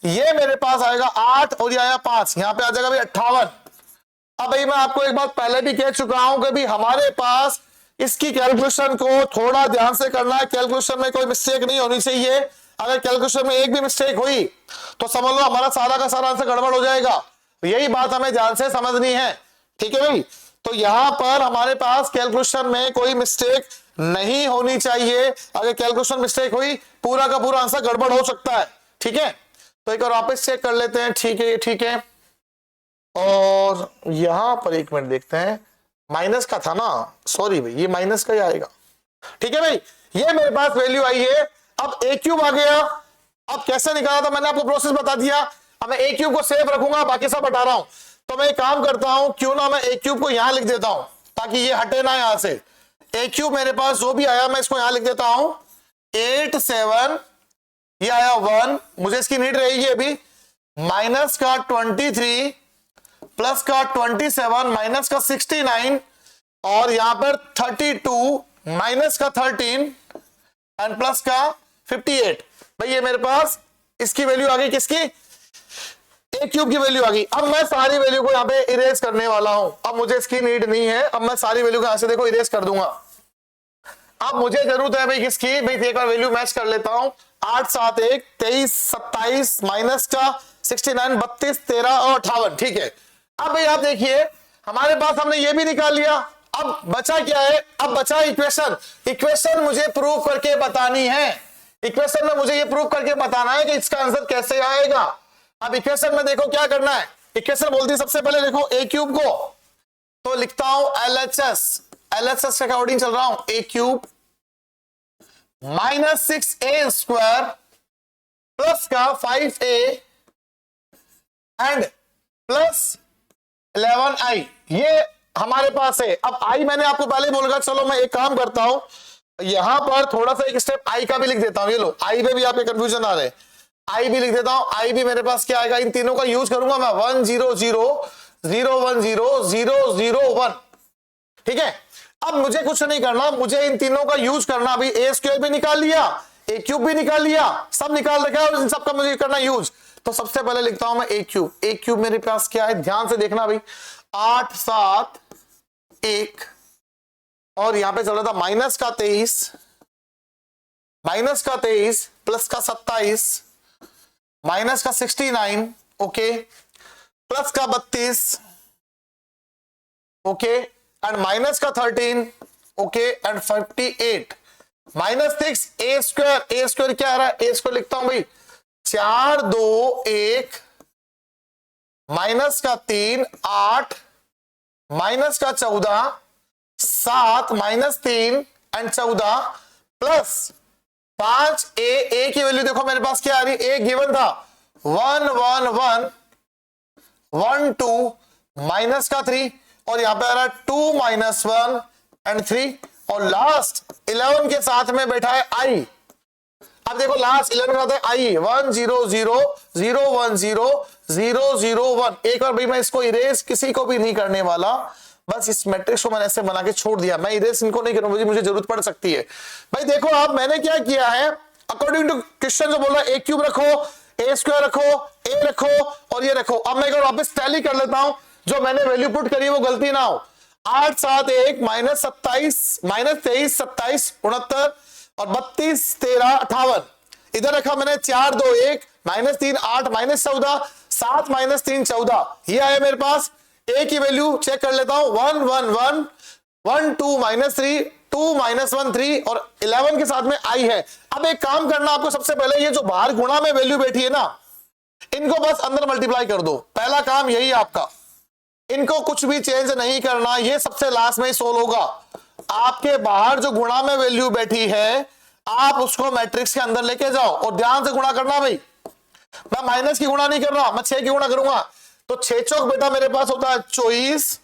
ये मेरे पास आएगा 8 और ये आया 5, यहाँ पे आ जाएगा भाई 58। अब भाई मैं आपको एक बात पहले भी कह चुका हूं कि भी हमारे पास इसकी कैलकुलेशन को थोड़ा ध्यान से करना है, कैलकुलेशन में कोई मिस्टेक नहीं होनी चाहिए। अगर कैलकुलेशन में एक भी मिस्टेक हुई तो समझ लो हमारा सारा का सारा आंसर गड़बड़ हो जाएगा, यही बात हमें ध्यान से समझनी है, ठीक है भाई। तो यहां पर हमारे पास कैलकुलेशन में कोई मिस्टेक नहीं होनी चाहिए, अगर कैलकुलेशन मिस्टेक हुई पूरा का पूरा आंसर गड़बड़ हो सकता है, ठीक है। तो एक बार वापस चेक कर लेते हैं, ठीक है। और यहां पर एक मिनट देखते हैं, माइनस का था ना, सॉरी भाई ये माइनस का ही आएगा, ठीक है भाई। ये मेरे पास वैल्यू आई है, अब ए क्यूब आ गया। अब कैसे निकाला था मैंने आपको प्रोसेस बता दिया, अब मैं ए क्यूब को सेफ रखूंगा, बाकी सब हटा रहा हूं। तो मैं एक काम करता हूं, क्यों ना मैं ए क्यूब को यहां लिख देता हूं ताकि ये हटे ना यहां से। ए क्यूब मेरे पास जो भी आया मैं इसको यहां लिख देता हूं, 8 7 ये आया 1, मुझे इसकी नीड रहेगी अभी, माइनस का 23 प्लस का 27 माइनस का 69 और यहां पर 32 माइनस का 13 एंड प्लस का 58। भाई ये मेरे पास इसकी वैल्यू आ गई, किसकी ए क्यूब की वैल्यू आ गई। अब मैं सारी वैल्यू को यहां पे इरेज करने वाला हूं, अब मुझे इसकी नीड नहीं है, अब मैं सारी वैल्यू को यहां से देखो इरेज कर दूंगा। अब मुझे जरूरत है भाई किसकी, भाई एक बार वैल्यू मैच कर लेता हूं, 8 7 1 23 27 माइनस का 69 32 13 और 58, ठीक है। अब भाई आप देखिए हमारे पास हमने ये भी निकाल लिया, अब बचा क्या है, अब बचा इक्वेशन मुझे प्रूव करके बतानी है, इक्वेशन में मुझे ये प्रूव करके बताना है कि इसका आंसर कैसे आएगा। अब इक्वेशन में देखो क्या करना है, इक्वेशन बोलती है सबसे पहले देखो ए क्यूब को, तो लिखता हूं एलएचएस के अकॉर्डिंग चल रहा हूं, A cube minus 6a square plus का 5a एंड प्लस 11i, ये हमारे पास है। अब i मैंने आपको पहले बोला, चलो मैं एक काम करता हूं, यहां पर थोड़ा सा एक स्टेप i का भी लिख देता हूं, ये लो i में भी आपके कंफ्यूजन आ रहे हैं, i भी लिख देता हूं, i भी मेरे पास क्या आएगा, इन तीनों का यूज करूंगा मैं, 1 0 0 0 1 0 0 0 1, ठीक है। अब मुझे कुछ नहीं करना, मुझे इन तीनों का यूज करना, अभी ए स्क्वायर भी निकाल लिया, ए क्यूब भी निकाल लिया, सब निकाल रखा है और इन सबका मुझे करना यूज। तो सबसे पहले लिखता हूं मैं ए क्यूब मेरे पास क्या है, ध्यान से देखना भाई, 8 7 1 और यहां पे चल रहा था माइनस का 23 प्लस का 27 माइनस का 69 ओके प्लस का 32 ओके एंड माइनस का 13 okay and 58 minus 6 A square क्या आ रहा है, ए स्क्वायर लिखता हूं भाई, 4 2 1 माइनस का 3 8 माइनस का 14 7 माइनस 3 एंड 14 प्लस 5 ए की वैल्यू देखो मेरे पास क्या आ रही है, ए गिवन था 1 1 1 1 2 माइनस का 3 और यहां पे आ रहा है 2 माइनस 1 एंड 3 और लास्ट 11 के साथ में बैठा है आई। अब देखो लास्ट 11 का है आई 1 0 0 0 1 0 0 0 1। एक बार भाई मैं इसको इरेज किसी को भी नहीं करने वाला, बस इस मैट्रिक्स को मैंने ऐसे बना के छोड़ दिया, मैं इरेज इनको नहीं करूंगा, मुझे जरूरत पड़ सकती है। भाई देखो आप मैंने क्या किया है, अकॉर्डिंग टू क्वेश्चन जो बोला ए क्यूब रखो, ए स्क्वायर रखो, ए रखो और ये रखो। अब मैं एक बार वापस टैली कर लेता हूं, जो मैंने वैल्यू पुट करी वो गलती ना हो। 8 7 1 माइनस 27 माइनस 23 27 69 और 32 13 58 इधर रखा मैंने 4 2 1 माइनस 3 8 माइनस 14 7 माइनस 3 14 ये आया मेरे पास। ए की वैल्यू चेक कर लेता हूं, 1 1 1 1 2 -3 2 -1 3 और 11 के साथ में आई है। अब एक काम करना आपको, सबसे पहले ये जो बाहर गुणा में वैल्यू बैठी है ना, इनको बस अंदर मल्टीप्लाई कर दो। पहला काम यही आपका, इनको कुछ भी चेंज नहीं करना, ये सबसे लास्ट में ही सोल्व होगा। आपके बाहर जो गुणा में वैल्यू बैठी है आप उसको मैट्रिक्स के अंदर लेके जाओ और ध्यान से गुणा करना भाई। मैं माइनस की गुणा नहीं कर रहा, मैं 6 की गुणा करूंगा। तो 6 चौक बेटा मेरे पास होता है 24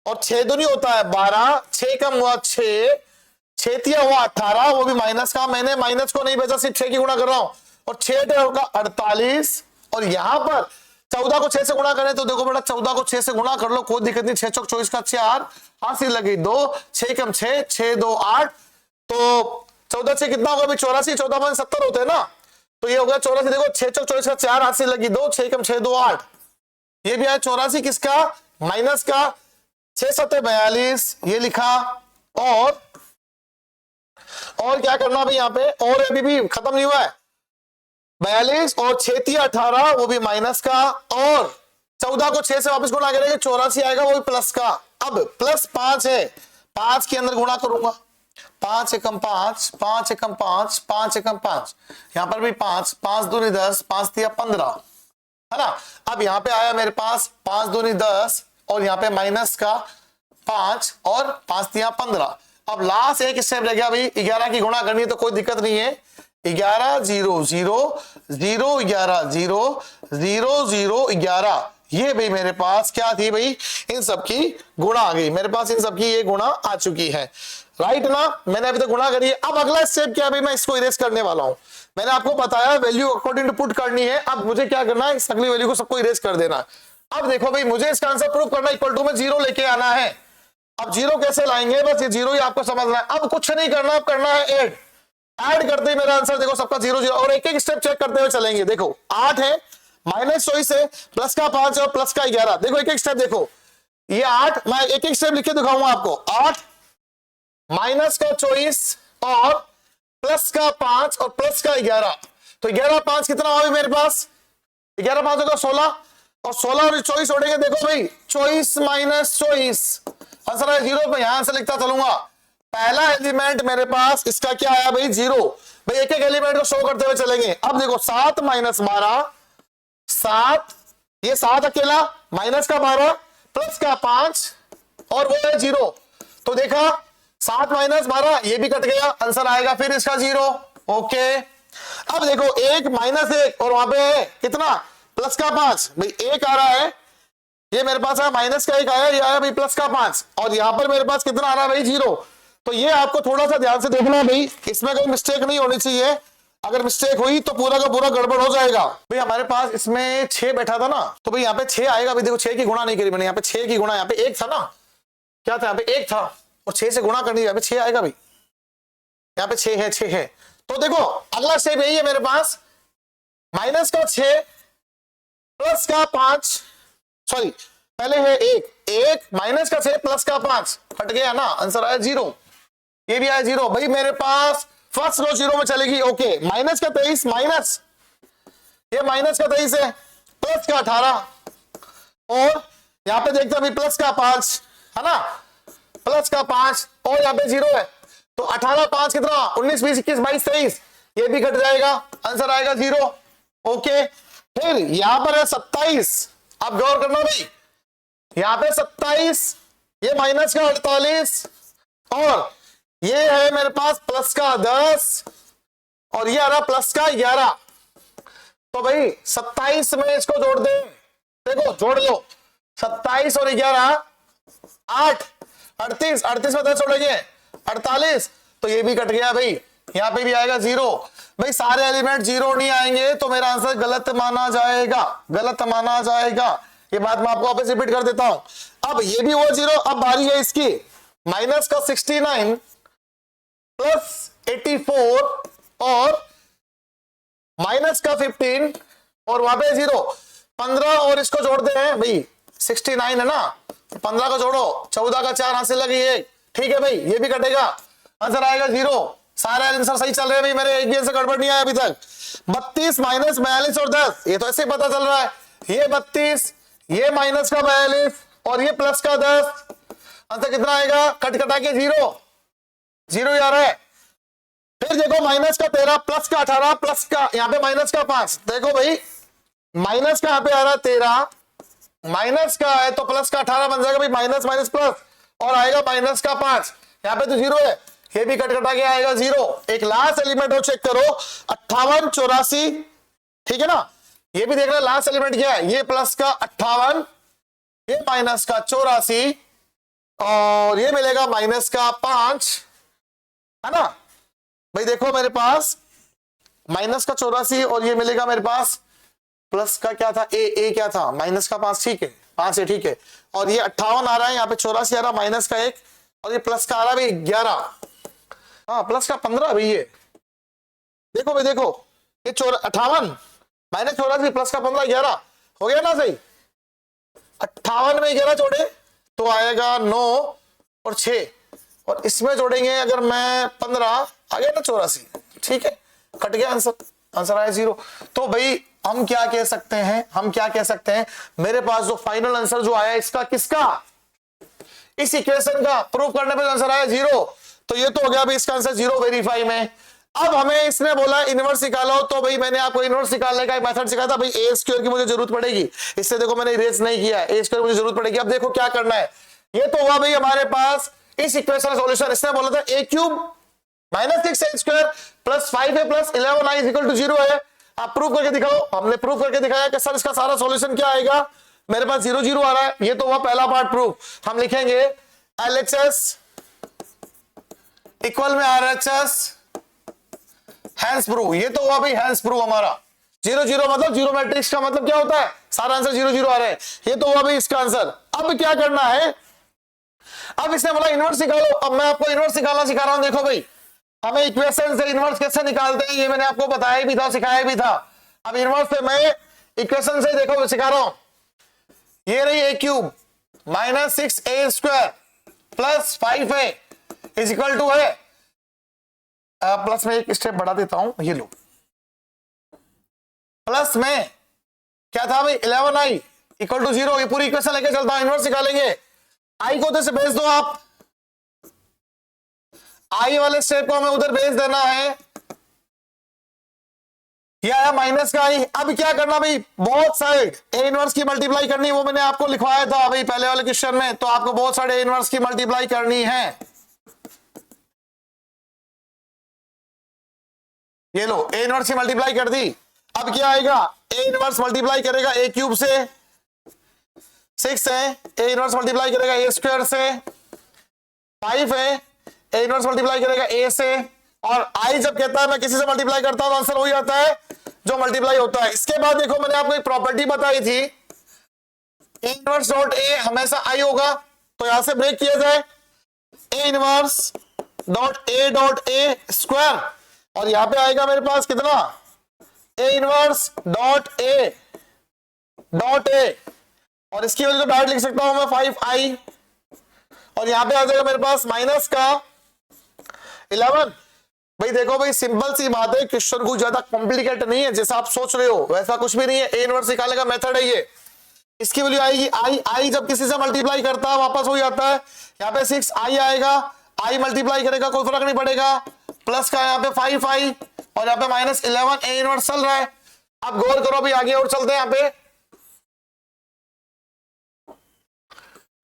और 6 दूनी होता है 12, 6 कम हुआ 6, 6 तिया हुआ 18, वो भी माइनस का। मैंने माइनस को नहीं भेजा, सिर्फ 6 की गुणा कर रहा हूं और 6 होगा 48 और यहां पर 14 को 6 से गुणा करें तो देखो बेटा 14 को 6 से गुणा कर लो, कोई दिक्कत नहीं। 6 चौक 24 का 4, हाथ लगी 2, 6 कम 6, 6 2 8, तो 14 से कितना होगा? 84, 14 5 70 होते हैं ना, तो ये हो गया 84। देखो 6 चौक 24 का 4, हाथ से लगी 2, 6 कम 6 2 8, ये भी आया 84 किसका? माइनस का। 6 7 42 ये लिखा और क्या करना भाई यहाँ पे, और अभी भी खत्म नहीं हुआ है। 42 और 6 3 18 वो भी माइनस का, और 14 को 6 से वापस गुणा करेंगे 84 आएगा, वो भी प्लस का। अब प्लस 5 है, 5 के अंदर गुणा करूंगा, 5 एकम 5, 5 एकम 5, 5 एकम 5, यहां पर भी 5, 5 दूनी 10, 5 तिया 15, है ना। अब यहां पे आया मेरे पास 5 दूनी 10 और यहां पे माइनस का 5 और 5 तिया 15। अब लास्ट एक स्टेप रह गया भाई, 11 की गुणा करनी है तो कोई दिक्कत नहीं है। 11 0 0 0 11 0 0 0 11, ये भाई मेरे पास क्या थी भाई, इन सब की गुणा आ गई मेरे पास, इन सब की ये गुणा आ चुकी है, राइट ना। मैंने अभी तक गुणा करी है। अब अगला स्टेप क्या है भाई, मैं इसको इरेज करने वाला हूं। मैंने आपको बताया वैल्यू अकॉर्डिंग टू पुट करनी है, अब मुझे क्या करना है, इस अगली वैल्यू को सबको इरेज कर देना। अब देखो भाई, मुझे इसका आंसर प्रूव करना, इक्वल टू में 0 लेके आना है। अब 0 कैसे लाएंगे, बस ये 0 ही आपको समझना है। अब कुछ नहीं करना, अब करना है ऐड करते ही मेरा आंसर देखो सबका 0 0, और एक एक स्टेप चेक करते हुए चलेंगे। देखो 8 है, -24 है, प्लस का 5 और प्लस का 11, देखो एक एक स्टेप देखो। ये 8, मैं एक एक स्टेप लिख के दिखाऊंगा आपको। 8 माइनस का 24 और प्लस का 5 और प्लस का 11, तो 11 5 कितना होगा मेरे पास, 11 5 होगा 16, और 16 और 24 उड़ेंगे। देखो भाई 24 माइनस 24 आंसर है 0 पे, यहां से लिखता चलूंगा। पहला एलिमेंट मेरे पास इसका क्या आया भाई, 0। भाई एक एक एलिमेंट को शो करते हुए चलेंगे। अब देखो 7 माइनस 12, 7, ये 7 अकेला, माइनस का 12, प्लस का 5 और वो है 0, तो देखा 7 माइनस 12 ये भी कट गया, आंसर आएगा फिर इसका 0। ओके, अब देखो 1 माइनस 1 और वहां पे है कितना, प्लस का 5, भाई 1 आ रहा है, ये मेरे पास आया माइनस का 1 आया, ये आया भाई प्लस का 5, और यहां पर मेरे पास कितना आ रहा है भाई 0। तो ये आपको थोड़ा सा ध्यान से देखना भाई, इसमें कोई मिस्टेक नहीं होनी चाहिए, अगर मिस्टेक हुई तो पूरा का पूरा गड़बड़ हो जाएगा। भाई हमारे पास इसमें 6 बैठा था ना, तो भाई यहाँ पे 6 आएगा। भाई देखो 6 की गुणा नहीं करी मैंने, यहाँ पे 6 की गुणा, यहाँ पे 1 था ना, क्या था यहाँ पे 1 था, और 6 से गुणा करनी, यहाँ पे 6 आएगा भाई, यहाँ पे 6 है 6 है। तो देखो अगला स्टेप यही है मेरे पास, माइनस का 6 प्लस का 5, सॉरी पहले है 1 माइनस का 6 प्लस का 5, हट गया ना, आंसर आया 0, ये भी आया 0। भाई मेरे पास फर्स्ट रो 0 में चलेगी। ओके, माइनस का 23, माइनस ये माइनस का 23 है, प्लस का 18, और यहां पे देखते हैं प्लस का 5 है ना, प्लस का 5 और यहां पे 0 है, तो 18 5 कितना, 19 20 21 22 23, ये भी कट जाएगा, आंसर आएगा 0। ओके, फिर यहां पर है 27, अब गौर करना भाई, यहां पे 27, ये माइनस का 48 और ये है मेरे पास प्लस का 10 और ये आ रहा प्लस का 11। तो भाई 27 में इसको जोड़ दे, देखो जोड़ लो 27 और 11 8, 38, 38 में 10 जोड़ेंगे 48, तो ये भी कट गया भाई, यहां पे भी आएगा 0। भाई सारे एलिमेंट 0 नहीं आएंगे तो मेरा आंसर गलत माना जाएगा, गलत माना जाएगा, ये बात मैं आपको वापस रिपीट कर देता हूं। अब ये भी हुआ 0, अब बारी है इसकी, माइनस का 69 प्लस 84 और माइनस का 15 और वहां पे 0 15 और इसको जोड़ते हैं भाई 69 है ना, 15 का जोड़ो 14 का 4 हासिल लगी 1, ठीक है भाई, ये भी कटेगा, आंसर आएगा 0। सारे आंसर सही चल रहे हैं भाई मेरे, एक भी आंसर गड़बड़ नहीं आया अभी तक। 32 माइनस 42 और 10, ये तो ऐसे ही पता चल रहा है, ये 32 ये माइनस का 42 और ये प्लस का 10, आंसर कितना आएगा? कट कटा के 0 0 ही आ रहा है। फिर देखो माइनस का 13 प्लस का 18 प्लस का यहाँ पे माइनस का 5, देखो भाई माइनस का यहाँ पे आ रहा है 13, माइनस का है तो प्लस का 18 बन जाएगा भाई, माइनस माइनस प्लस, और आएगा माइनस का 5, यहाँ पे तो 0 है, ये भी कट कटा के आएगा 0। एक लास्ट एलिमेंट हो, चेक करो 58 84, ठीक है ना, ये भी देख रहे लास्ट एलिमेंट क्या है, ये प्लस का 58, ये माइनस का 84 और ये मिलेगा माइनस का 5, है ना भाई। देखो मेरे पास माइनस का 84 और ये मिलेगा मेरे पास प्लस का क्या था, ए क्या था, माइनस का 5, ठीक है 5 है, ठीक है, और ये 58 आ रहा है, यहाँ पे 84 आ रहा, माइनस का 1, और ये प्लस का आ रहा भाई 11, हाँ प्लस का 15 भाई, ये देखो भाई, देखो ये 58 माइनस 84 प्लस का 15 11 हो गया ना सही। 58 में 11 जोड़े तो आएगा 9 और 6, और इसमें जोड़ेंगे अगर मैं 15 आ गया ना 84, ठीक है, कट गया आंसर, आंसर आया 0। तो भाई हम क्या कह सकते हैं, हम क्या कह सकते हैं, मेरे पास जो फाइनल आंसर जो आया इसका, किसका, इस इक्वेशन का प्रूव करने पे आंसर आया 0, तो ये तो हो गया भाई इसका आंसर 0 वेरीफाई में। अब हमें इसने बोला इनवर्स निकालो, तो भाई मैंने आपको इनवर्स निकालने का एक मेथड सिखाया था भाई, ए स्क्वायर की मुझे जरूरत पड़ेगी, इससे देखो मैंने इरेज नहीं किया, ए स्क्वायर मुझे जरूरत पड़ेगी। अब देखो क्या करना है, ये तो हुआ भाई हमारे पास इस इक्वेशन का सॉल्यूशन, इसने बोला था A cube minus 6 A square plus 5 A plus 11 I equal to 0 है। आप प्रूव करके दिखाओ, हमने प्रूव करके दिखाया कि सर इसका सारा सॉल्यूशन क्या आएगा, मेरे पास 0 0 आ रहा है, ये तो हुआ पहला पार्ट प्रूफ। हम लिखेंगे LHS इक्वल में RHS, हैंस प्रूव, ये तो हुआ भाई हैंस प्रूव हमारा। 0 0 मतलब जीरो मैट्रिक्स का मतलब क्या होता है, सारा आंसर 0 0 आ रहा है, ये तो हुआ भाई इसका आंसर। अब क्या करना है, अब इसने बोला इनवर्स निकालो, अब मैं आपको इनवर्स निकालना सिखा रहा हूं। देखो भाई हमें इक्वेशन से इनवर्स कैसे निकालते हैं ये मैंने आपको बताया भी था, सिखाया भी था। अब इनवर्स से मैं इक्वेशन से देखो सिखा रहा हूं, ये रही A cube minus 6 A square plus 5 A is equal to है, प्लस में एक स्टेप बढ़ा देता हूं, ये लो, प्लस में क्या था भाई 11 आई इक्वल टू 0, ये पूरी इक्वेशन लेके चलता हूं, इनवर्स निकालेंगे। आई को उधर से भेज दो आप, आई वाले स्टेप को हमें उधर भेज देना है, ये आया माइनस का आई। अब क्या करना भाई, बोथ साइड ए इनवर्स की मल्टीप्लाई करनी, वो मैंने आपको लिखवाया था भाई पहले वाले क्वेश्चन में, तो आपको बोथ साइड ए इनवर्स की मल्टीप्लाई करनी है। ये लो ए इनवर्स की मल्टीप्लाई कर दी, अब क्या आएगा, ए इनवर्स मल्टीप्लाई करेगा ए क्यूब से, 6 है, ए इनवर्स मल्टीप्लाई करेगा ए स्क्वायर से, 5 है, ए इनवर्स मल्टीप्लाई करेगा ए से, और आई जब कहता है मैं किसी से मल्टीप्लाई करता हूं तो आंसर वही आता है जो मल्टीप्लाई होता है। इसके बाद देखो मैंने आपको एक प्रॉपर्टी बताई थी, ए इनवर्स डॉट ए हमेशा आई होगा, तो यहां से ब्रेक किया जाए, A inverse dot A square, और यहां पे आएगा मेरे पास कितना, ए इनवर्स डॉट ए, और इसकी वजह तो डायरेक्ट लिख सकता हूं मैं 5i, और यहां पे आ जाएगा मेरे पास माइनस का 11। भाई देखो भाई सिंपल सी बात है, क्वेश्चन कुछ ज्यादा कॉम्प्लिकेट नहीं है, जैसा आप सोच रहे हो वैसा कुछ भी नहीं है, ए इनवर्स निकालने का मेथड है ये। इसकी वैल्यू आएगी आई जब किसी से मल्टीप्लाई करता है वापस हो जाता है, यहाँ पे 6i आएगा, आई मल्टीप्लाई करेगा कोई फर्क नहीं पड़ेगा, प्लस का यहाँ पे 5i और यहाँ पे माइनस 11, ए इनवर्स चल रहा है। अब गौर करो भी आगे और चलते हैं यहाँ पे,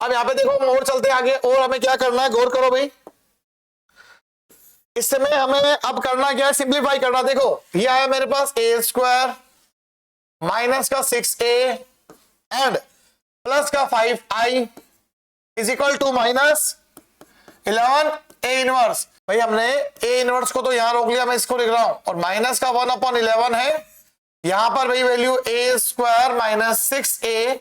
अब यहाँ पे देखो हम और चलते हैं आगे, और हमें क्या करना है गौर करो भाई, इस समय हमें अब करना क्या है, सिंप्लीफाई करना। देखो ये आया मेरे पास ए स्क्वायर माइनस का 6a एंड प्लस का 5i is equal to minus 11 A inverse. भाई हमने ए इनवर्स को तो यहां रोक लिया, मैं इसको लिख रहा हूं, और माइनस का 1/11 है, यहां पर भाई value A square minus 6a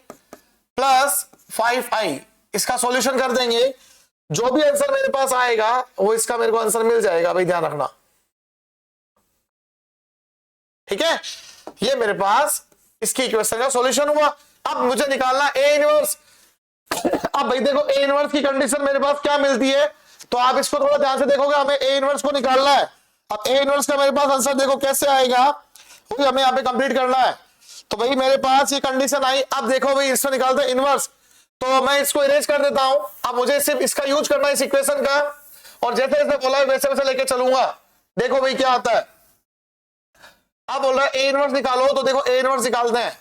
plus 5i, इसका सॉल्यूशन कर देंगे, जो भी आंसर मेरे पास आएगा वो इसका मेरे को आंसर मिल जाएगा भाई, ध्यान रखना, ठीक है। ये मेरे पास इसकी इक्वेशन का सॉल्यूशन हुआ। अब मुझे निकालना ए इनवर्स। अब भाई देखो ए इनवर्स की कंडीशन मेरे पास क्या मिलती है, तो आप इसको थोड़ा ध्यान से देखोगे, हमें ए इनवर्स को निकालना है। अब ए इनवर्स का मेरे पास आंसर देखो कैसे आएगा, वो भी हमें यहाँ पे कंप्लीट करना है। तो भाई मेरे पास ये कंडीशन आई, अब देखो भाई इसमें निकालते हैं इनवर्स, तो मैं इसको इरेज कर देता हूं। अब मुझे सिर्फ इसका यूज करना है इस इक्वेशन का, और जैसे जैसे बोला है वैसे वैसे लेके चलूंगा। देखो भाई क्या आता है। अब बोल रहा है ए इनवर्स निकालो, तो देखो ए इनवर्स निकालते हैं।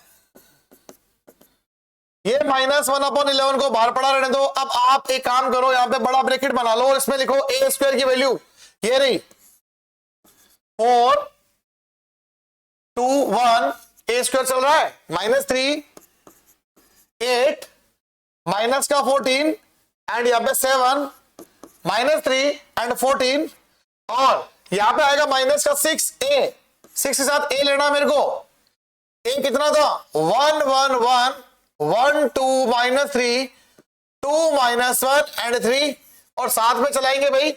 ये -1/11 को बाहर पड़ा रहने दो। अब आप एक काम करो, यहां पे बड़ा ब्रैकेट बना लो और इसमें लिखो ए स्क्वायर की वैल्यू, ये रही 4 2 1, ए स्क्वायर चल रहा है -3 8 माइनस का 14 एंड यहां पे 7 -3 एंड 14, और यहां पे आएगा माइनस का 6 ए, 6 के साथ ए लेना मेरे को। ए कितना था 1 1 1 1 2 -3 2 -1 एंड 3, और साथ में चलाएंगे भाई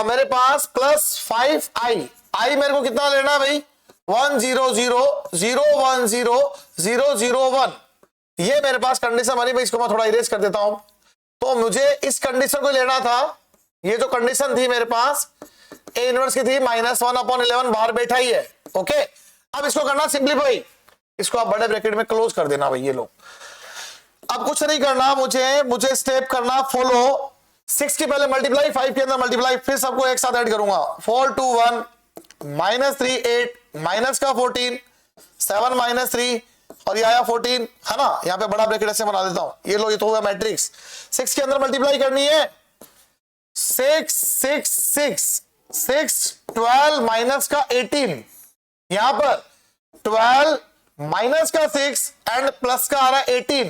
मेरे पास +5 आई। आई मेरे को कितना लेना भाई 1 0 0 0 1 0 0 0 1। ये मेरे पास कंडीशन बनी भाई, इसको मैं थोड़ा इरेज कर देता हूं। तो मुझे इस कंडीशन को लेना था। ये जो कंडीशन थी मेरे पास ए इनवर्स की थी -1/11 बाहर बैठा ही है। ओके, अब इसको करना सिंपलीफाई, इसको आप बड़े ब्रैकेट में क्लोज कर देना भाई। ये लो, अब कुछ नहीं करना मुझे स्टेप करना फॉलो। 6 के पहले मल्टीप्लाई, 5 के अंदर मल्टीप्लाई, फिर सबको एक साथ ऐड करूंगा। 4 2 1 -3 8 माइनस का 14 7 -3, और ये आया 14 है ना। यहाँ पे बड़ा ब्रैकेट ऐसे बना देता हूं। ये लो, ये तो हुआ मैट्रिक्स। 6 के अंदर मल्टीप्लाई करनी है, 6 6 6 6 12 माइनस का 18, यहां पर 12 माइनस का 6 एंड प्लस का आ रहा है 18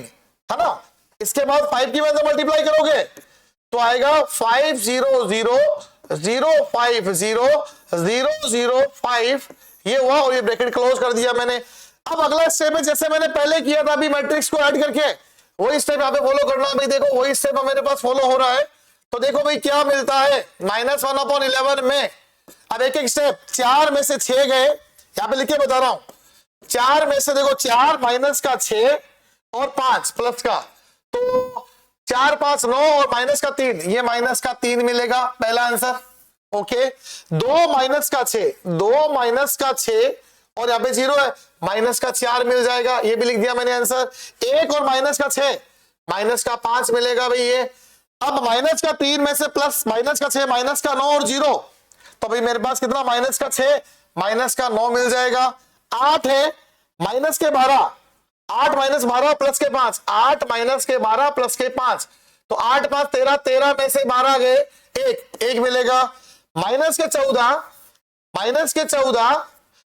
है ना। इसके बाद 5 की वजह से मल्टीप्लाई करोगे तो आएगा 5 0 0 0 5 0 0 0 5, ये हुआ, और ये ब्रैकेट क्लोज कर दिया मैंने। अब अगला स्टेप है जैसे मैंने पहले किया था अभी मैट्रिक्स को ऐड करके, वही स्टेप यहाँ पे फॉलो करना भाई। देखो वही स्टेप मेरे पास फॉलो हो रहा है। तो देखो भाई क्या मिलता है -1/11 में। अब एक एक स्टेप, 4 में से 6 गए, यहाँ पे लिख के बता रहा हूं। 4 में से देखो 4 माइनस का 6 और 5 प्लस का, तो 4 5 9 और माइनस का 3, ये माइनस का 3 मिलेगा पहला आंसर। ओके, 2 माइनस का 6 2 माइनस का 6 और यहाँ पे 0 है, माइनस का 4 मिल जाएगा, ये भी लिख दिया मैंने आंसर। 1 और माइनस का 6 माइनस का 5 मिलेगा भाई ये। अब माइनस का 3 में से प्लस माइनस का 6 माइनस का 9 और 0, तो भाई मेरे पास कितना माइनस का 6 माइनस का 9 मिल जाएगा। 8 है माइनस के 12, 8 माइनस 12 प्लस के 5, 8 माइनस के 12 प्लस के 5, तो 8 5 13, 13 में से 12 गए, एक मिलेगा। माइनस के 14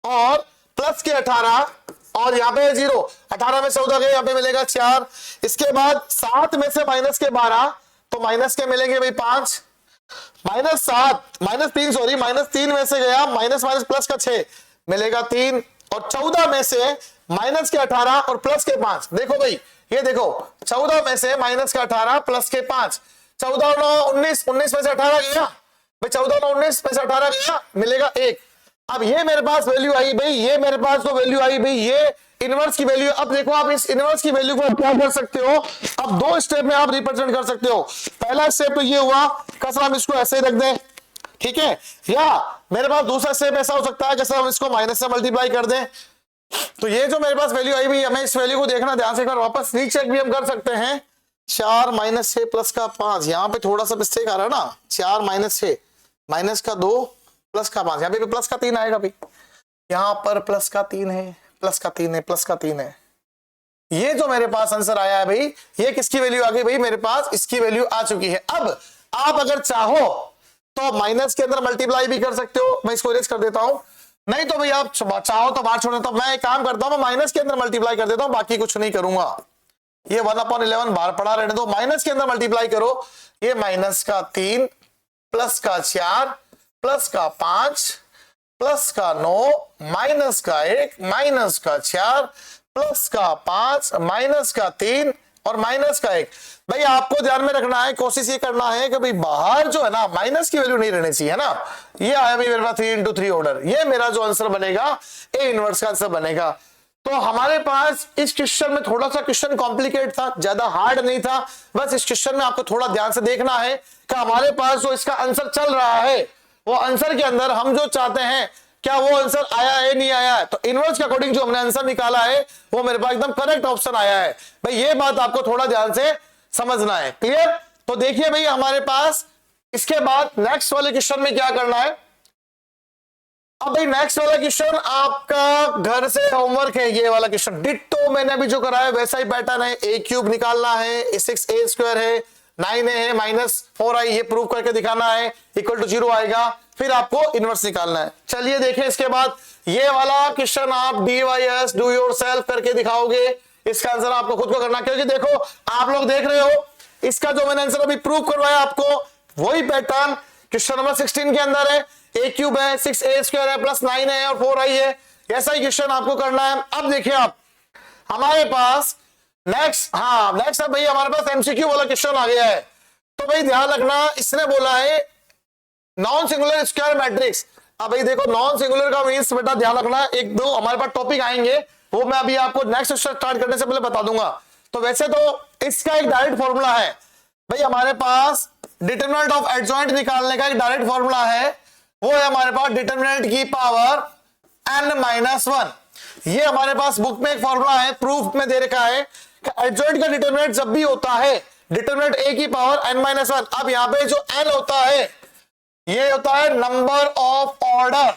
और प्लस के 18 और यहाँ पे 0, 18 में 14 गए, यहाँ पे मिलेगा 4। इसके बाद 7 में से माइनस के 12, तो माइनस के मिलेंगे भाई 5, -3 में से गया माइनस माइनस प्लस का 6 मिलेगा 3, और 14 में से माइनस के 18 और प्लस के 5। देखो भाई ये देखो, 14 में से माइनस का 18 प्लस के 5, 14 9 19, 19 में से 18 गया भाई, 14 9 19 में से 18 गया, मिलेगा 1। अब ये मेरे पास वैल्यू आई भाई, ये मेरे पास तो वैल्यू आई भाई, ये इनवर्स की वैल्यू। अब देखो आप इस इनवर्स की वैल्यू को आप क्या कर सकते हो, अब 2 स्टेप में आप रिप्रेजेंट कर सकते हो। पहला स्टेप तो ये हुआ, कसर हम इसको ऐसे ही रख दें, ठीक है, या मेरे पास दूसरा स्टेप ऐसा हो सकता है कि हम इसको माइनस से मल्टीप्लाई कर दें। तो ये जो मेरे पास वैल्यू आई भाई, हमें इस वैल्यू को देखना ध्यान से, वापस रीचेक भी हम कर सकते हैं। 4 माइनस 6 प्लस का 5, यहाँ पे थोड़ा सा मिस्टेक आ रहा है ना, 4 माइनस 6 माइनस का 2 प्लस का 5, यहाँ पे प्लस का 3 आएगा भाई, यहाँ पर प्लस का 3 है, प्लस का 3 है, प्लस का 3 है। ये जो मेरे पास आंसर आया है भाई, ये किसकी वैल्यू आ गई भाई, मेरे पास इसकी वैल्यू आ चुकी है। अब आप अगर चाहो तो माइनस के अंदर मल्टीप्लाई भी कर सकते हो, मैं इसको इरेज कर देता हूं। नहीं तो भाई आप चाहो तो बाहर छोड़ देता हूं, मैं एक काम करता हूं, मैं माइनस के अंदर मल्टीप्लाई कर देता हूं, बाकी कुछ नहीं करूंगा। ये 1/11 बाहर पड़ा रहने दो, माइनस के अंदर मल्टीप्लाई करो, ये माइनस का 3 प्लस का 4 प्लस का 5 प्लस का 9 माइनस का 1 माइनस का 4 प्लस का 5 माइनस का 3 और माइनस का 1। भाई आपको ध्यान में रखना है, कोशिश ये करना है कि भाई बाहर जो है ना माइनस की वैल्यू नहीं रहनी चाहिए, है ना। ये आया भाई मेरे पास 3 × 3 ऑर्डर, ये मेरा जो आंसर बनेगा ए इनवर्स का आंसर बनेगा। तो हमारे पास इस क्वेश्चन में थोड़ा सा क्वेश्चन कॉम्प्लिकेट था, ज्यादा हार्ड नहीं था, बस इस क्वेश्चन में आपको थोड़ा ध्यान से देखना है कि हमारे पास जो इसका आंसर चल रहा है वो आंसर के अंदर हम जो चाहते हैं क्या वो आंसर आया है नहीं आया है? तो इनवर्स के अकॉर्डिंग जो हमने आंसर निकाला है वो मेरे पास एकदम करेक्ट ऑप्शन आया है भाई। ये बात आपको थोड़ा ध्यान से समझना है, क्लियर? तो देखिए भाई हमारे पास इसके बाद नेक्स्ट वाले क्वेश्चन में क्या करना है। अब भाई नेक्स्ट वाला क्वेश्चन आपका घर से होमवर्क है, ये वाला क्वेश्चन डिट्टो मैंने अभी जो कराया वैसा ही पैटर्न है। ए क्यूब निकालना है, 6a स्क्वायर है, 9a है, -4i ये प्रूव करके दिखाना है, इक्वल टू 0 आएगा, फिर आपको इनवर्स निकालना है। चलिए देखें इसके बाद ये वाला क्वेश्चन आप DYS डू योरसेल्फ करके दिखाओगे। इसका आंसर आपको खुद को करना, क्योंकि देखो आप लोग देख रहे हो इसका जो मैंने आंसर अभी प्रूव करवाया आपको वही पैटर्न क्वेश्चन नंबर 16 के अंदर है। ए क्यूब है, 6a स्क्वायर है, प्लस 9 है और 4i है, ऐसा ही क्वेश्चन आपको करना है। अब देखिए आप हमारे पास नेक्स्ट अब भाई हमारे पास एमसीक्यू वाला क्वेश्चन आ गया है। तो भाई ध्यान रखना, इसने बोला है नॉन सिंगुलर स्क्वायर मैट्रिक्स। अब भाई देखो नॉन सिंगुलर का मींस बेटा ध्यान रखना, एक दो हमारे पास टॉपिक आएंगे वो मैं अभी आपको नेक्स्ट स्टार्ट करने से पहले बता दूंगा। तो वैसे तो इसका एक डायरेक्ट फॉर्मूला है भाई, हमारे पास डिटरमिनेंट ऑफ एडजॉइंट निकालने का एक डायरेक्ट फॉर्मूला है, वो है हमारे पास डिटरमिनेंट की पावर n-1। ये हमारे पास बुक में एक फॉर्मूला है, प्रूफ में दे रखा है कि एडजॉइंट का डिटरमिनेंट जब भी होता है डिटरमिनेंट a की पावर n-1। अब यहां पे जो n होता है ये होता है नंबर ऑफ ऑर्डर,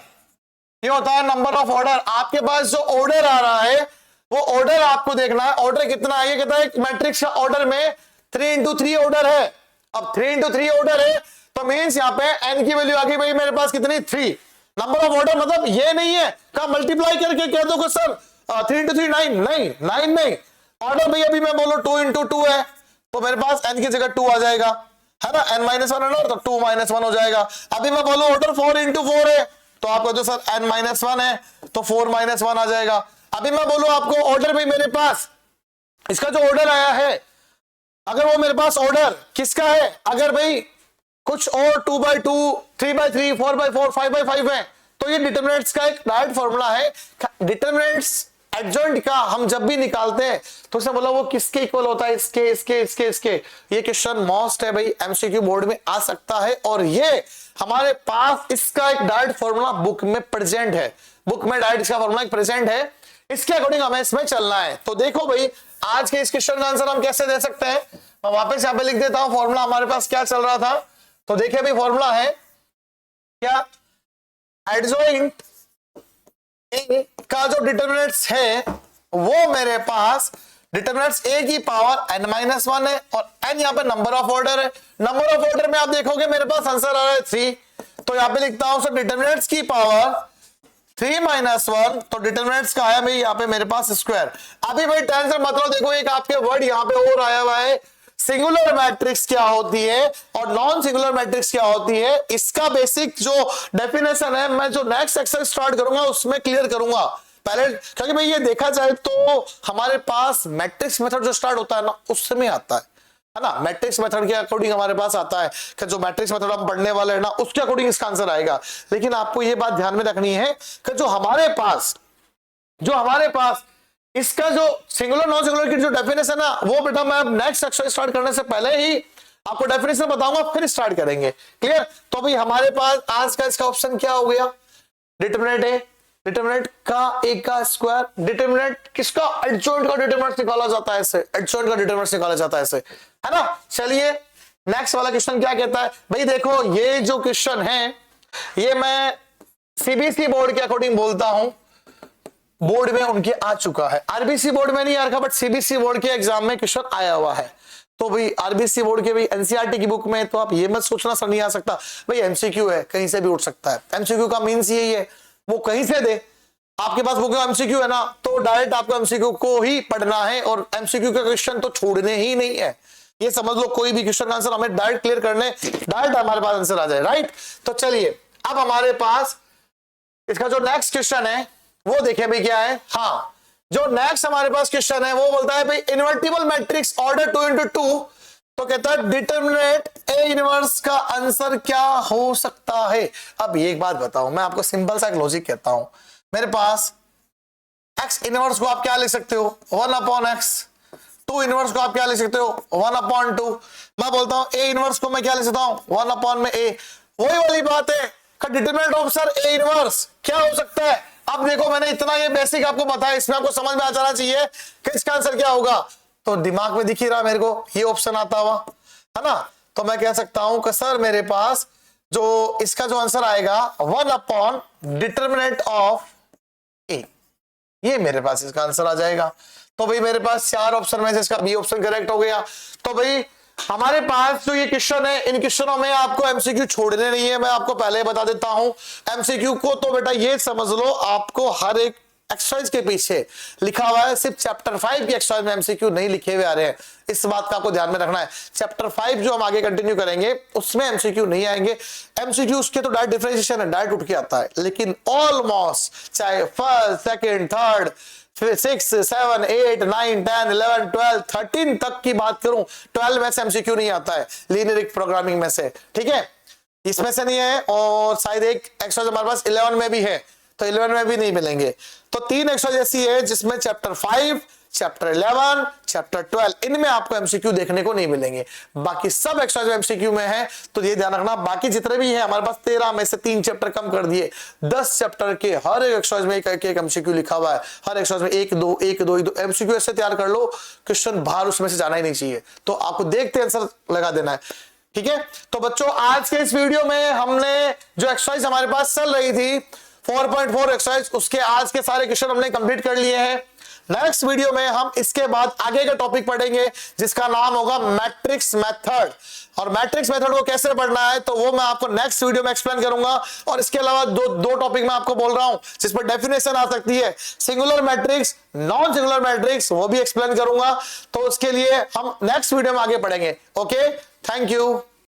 ये होता है नंबर ऑफ ऑर्डर। आपके पास जो ऑर्डर आ रहा है वो ऑर्डर आपको देखना है, ऑर्डर कितना है। ये कहता है मैट्रिक्स का ऑर्डर में 3 into 3 ऑर्डर है। अब 3 into 3 ऑर्डर है तो मींस यहाँ पे n की वैल्यू आ गई भाई मेरे पास कितनी 3। नंबर ऑफ ऑर्डर मतलब ये नहीं है का मल्टीप्लाई करके कह दो सर 3 into 3 9, नहीं 9 नहीं। ऑर्डर भाई अभी मैं बोलो 2 into 2 है तो मेरे पास n की जगह 2 आ जाएगा, है ना, n-1 है ना, तो 2-1 हो जाएगा। अभी मैं बोलो ऑर्डर 4 into 4 है तो आप कहते हो सर n-1 है तो 4-1 आ जाएगा। अभी मैं बोलूं आपको ऑर्डर भाई मेरे पास इसका जो ऑर्डर आया है, अगर वो मेरे पास ऑर्डर किसका है, अगर भाई कुछ और 2/2, 3/3, 4/4, 5/5 है तो ये डिटरमिनेंट्स का एक डायरेक्ट फॉर्मूला है। डिटरमिनेंट्स एडजॉइंट का हम जब भी निकालते हैं तो उसने बोला वो किसके इक्वल होता है, इसके इसके इसके इसके। ये क्वेश्चन मोस्ट है भाई, एमसीक्यू बोर्ड में आ सकता है और ये हमारे पास इसका एक डायरेक्ट फॉर्मूला बुक में प्रेजेंट है, बुक में डायरेक्ट इसका फॉर्मूला एक प्रेजेंट है, इसके अकॉर्डिंग हमें इसमें चलना है। तो देखो भाई आज के इस क्वेश्चन का आंसर हम कैसे दे सकते हैं, मैं वापस यहां पे लिख देता हूं फॉर्मूला हमारे पास क्या चल रहा था। तो देखिए भाई फॉर्मूला है क्या, एडजॉइंट का जो डिटरमिनेंट्स है वो मेरे पास डिटरमिनेंट्स a की पावर n-1 है और n यहाँ पे नंबर ऑफ ऑर्डर है। नंबर ऑफ ऑर्डर में आप देखोगे मेरे पास आंसर आ रहा है 3, तो यहाँ पे लिखता हूं सर डिटरमिनेंट्स की पावर 3-1, तो डिटरमिनेंट्स का आया भाई यहाँ पे मेरे पास स्क्वायर। अभी भाई टेंशन मतलब देखो एक आपके वर्ड यहाँ पे और आया हुआ है, सिंगुलर मैट्रिक्स क्या होती है और नॉन सिंगुलर मैट्रिक्स क्या होती है, इसका बेसिक जो डेफिनेशन है मैं जो नेक्स्ट सेक्शन स्टार्ट करूंगा उसमें क्लियर करूंगा पहले, क्योंकि भाई ये देखा जाए तो हमारे पास मैट्रिक्स मेथड जो स्टार्ट होता है ना उसमें आता है ना, मैट्रिक्स मेथड के अकॉर्डिंग हमारे पास आता है कि जो मैट्रिक्स मेथड हम पढ़ने वाले हैं ना उसके अकॉर्डिंग इसका आंसर आएगा। लेकिन आपको ये बात ध्यान में रखनी है कि जो हमारे पास इसका जो सिंगुलर नॉन सिंगुलर की जो डेफिनेशन है ना वो बेटा मैं नेक्स्ट सेक्शन स्टार्ट करने से पहले ही आपको डेफिनेशन बताऊंगा, फिर स्टार्ट करेंगे, क्लियर। तो भाई हमारे पास आज का इसका ऑप्शन क्या हो गया, डिटरमिनेंट है, डिटरमिनेंट का a का स्क्वायर, डिटरमिनेंट किसका, एडजॉइंट का डिटरमिनेंट निकाला जाता है ऐसे, एडजॉइंट का डिटरमिनेंट निकाला जाता है ऐसे, है ना। चलिए नेक्स्ट वाला क्वेश्चन क्या कहता है भाई, देखो ये जो क्वेश्चन है ये मैं सीबीएसई बोर्ड के अकॉर्डिंग बोलता हूं, बोर्ड में उनके आ चुका है, आरबीसी बोर्ड में नहीं आ रखा बट सीबीएसई बोर्ड के एग्जाम में क्वेश्चन आया हुआ है। तो भाई आरबीसी बोर्ड के भाई एनसीईआरटी की बुक में तो आप ये मत सोचना सर नहीं आ सकता, भाई एमसीक्यू है कहीं से भी उठ सकता है, एमसीक्यू का मीन्स यही है वो कहीं से दे, आपके पास बुक में एमसीक्यू है ना तो डायरेक्ट आपको एमसीक्यू को ही पढ़ना है और एमसीक्यू का क्वेश्चन तो छोड़ने ही नहीं है, ये समझ लो। कोई भी क्वेश्चन का आंसर हमें डायरेक्ट क्लियर करने, डायरेक्ट हमारे पास आंसर आ जाए, राइट। तो चलिए अब हमारे पास इसका जो नेक्स्ट क्वेश्चन है वो देखिए भाई क्या है, हाँ जो नेक्स्ट हमारे पास क्वेश्चन है वो बोलता है भाई इन्वर्टिबल मैट्रिक्स ऑर्डर 2 into 2, तो कहता है डिटरमिनेंट ए इनवर्स का आंसर क्या हो सकता है। अब ये एक बात बताओ, मैं आपको सिंपल सा एक लॉजिक कहता हूं, मेरे पास एक्स इनवर्स को आप क्या लिख सकते हो 1/x, 2 इनवर्स को आप क्या लिख सकते हो 1/2, मैं बोलता हूं ए इनवर्स को मैं क्या लिख सकता हूं 1/a। वही वाली बात है का determinant of sir A inverse क्या हो सकता है। अब देखो मैंने इतना ये बेसिक आपको बताया, इसमें आपको समझ में आ जाना चाहिए कि इसका आंसर क्या होगा। तो दिमाग में दिख ही रहा मेरे को ये ऑप्शन आता हुआ, है ना। तो मैं कह सकता हूं कि सर मेरे पास जो इसका जो आंसर आएगा 1 अपॉन डिटरमिनेंट ऑफ ए, ये मेरे पास इसका आंसर आ जाएगा। तो भाई मेरे पास 4 ऑप्शन में से इसका बी ऑप्शन करेक्ट हो गया। तो भाई हमारे पास जो ये क्वेश्चन है, इन क्वेश्चनों में आपको एमसीक्यू छोड़ने नहीं है, मैं आपको पहले ही बता देता हूं। एमसीक्यू को तो बेटा ये समझ लो, आपको हर एक एक्सरसाइज के पीछे लिखा हुआ है, सिर्फ चैप्टर 5 की एक्सरसाइज में एमसीक्यू नहीं लिखे हुए आ रहे हैं, इस बात का आपको ध्यान में रखना है। चैप्टर 5 जो हम आगे कंटिन्यू करेंगे उसमें एमसीक्यू नहीं आएंगे। एमसीक्यू उसके तो डायरेक्ट डिफरेंशिएशन है, डायरेक्ट उठ के आता है, लेकिन ऑलमोस्ट चाहे फर्स्ट सेकंड थर्ड 6 7 8 9 10 11 12 13 तक की बात करूं, 12 में से एमसीक्यू नहीं आता है लीनियर प्रोग्रामिंग में से, ठीक है, इसमें से नहीं है। और शायद एक एक्सरसाइज हमारे पास 11 में भी है, तो 11 में भी नहीं मिलेंगे। तो 3 एक्सरसाइज ऐसी है जिसमें चैप्टर 5, चैप्टर 11, चैप्टर 12 इनमें आपको एमसीक्यू देखने को नहीं मिलेंगे। बाकी सब एक्सरसाइज एमसीक्यू में है, तो ये ध्यान रखना। बाकी जितने भी है हमारे पास 13 में से 3 चैप्टर कम कर दिए, 10 चैप्टर के हर एक एक्सरसाइज में एक एमसीक्यू लिखा हुआ है। हर एक्सरसाइज में 1 2 एमसीक्यू ऐसे तैयार कर लो, क्वेश्चन बाहर उसमें से जाना ही नहीं चाहिए, तो आपको देखते आंसर लगा देना है, ठीक है। तो बच्चों आज के इस वीडियो में हमने जो एक्सरसाइज हमारे पास चल रही थी 4.4 एक्सरसाइज, उसके आज के सारे क्वेश्चन हमने कंप्लीट कर लिए हैं। नेक्स्ट वीडियो में हम इसके बाद आगे का टॉपिक पढ़ेंगे जिसका नाम होगा मैट्रिक्स मेथड। और मैट्रिक्स मेथड को कैसे पढ़ना है तो वो मैं आपको नेक्स्ट वीडियो में एक्सप्लेन करूंगा। और इसके अलावा दो टॉपिक मैं आपको बोल रहा हूं जिस पर डेफिनेशन आ सकती है, singular matrix, non singular matrix, वो भी एक्सप्लेन करूंगा। तो उसके लिए हम नेक्स्ट वीडियो में आगे पढ़ेंगे। Okay, thank you.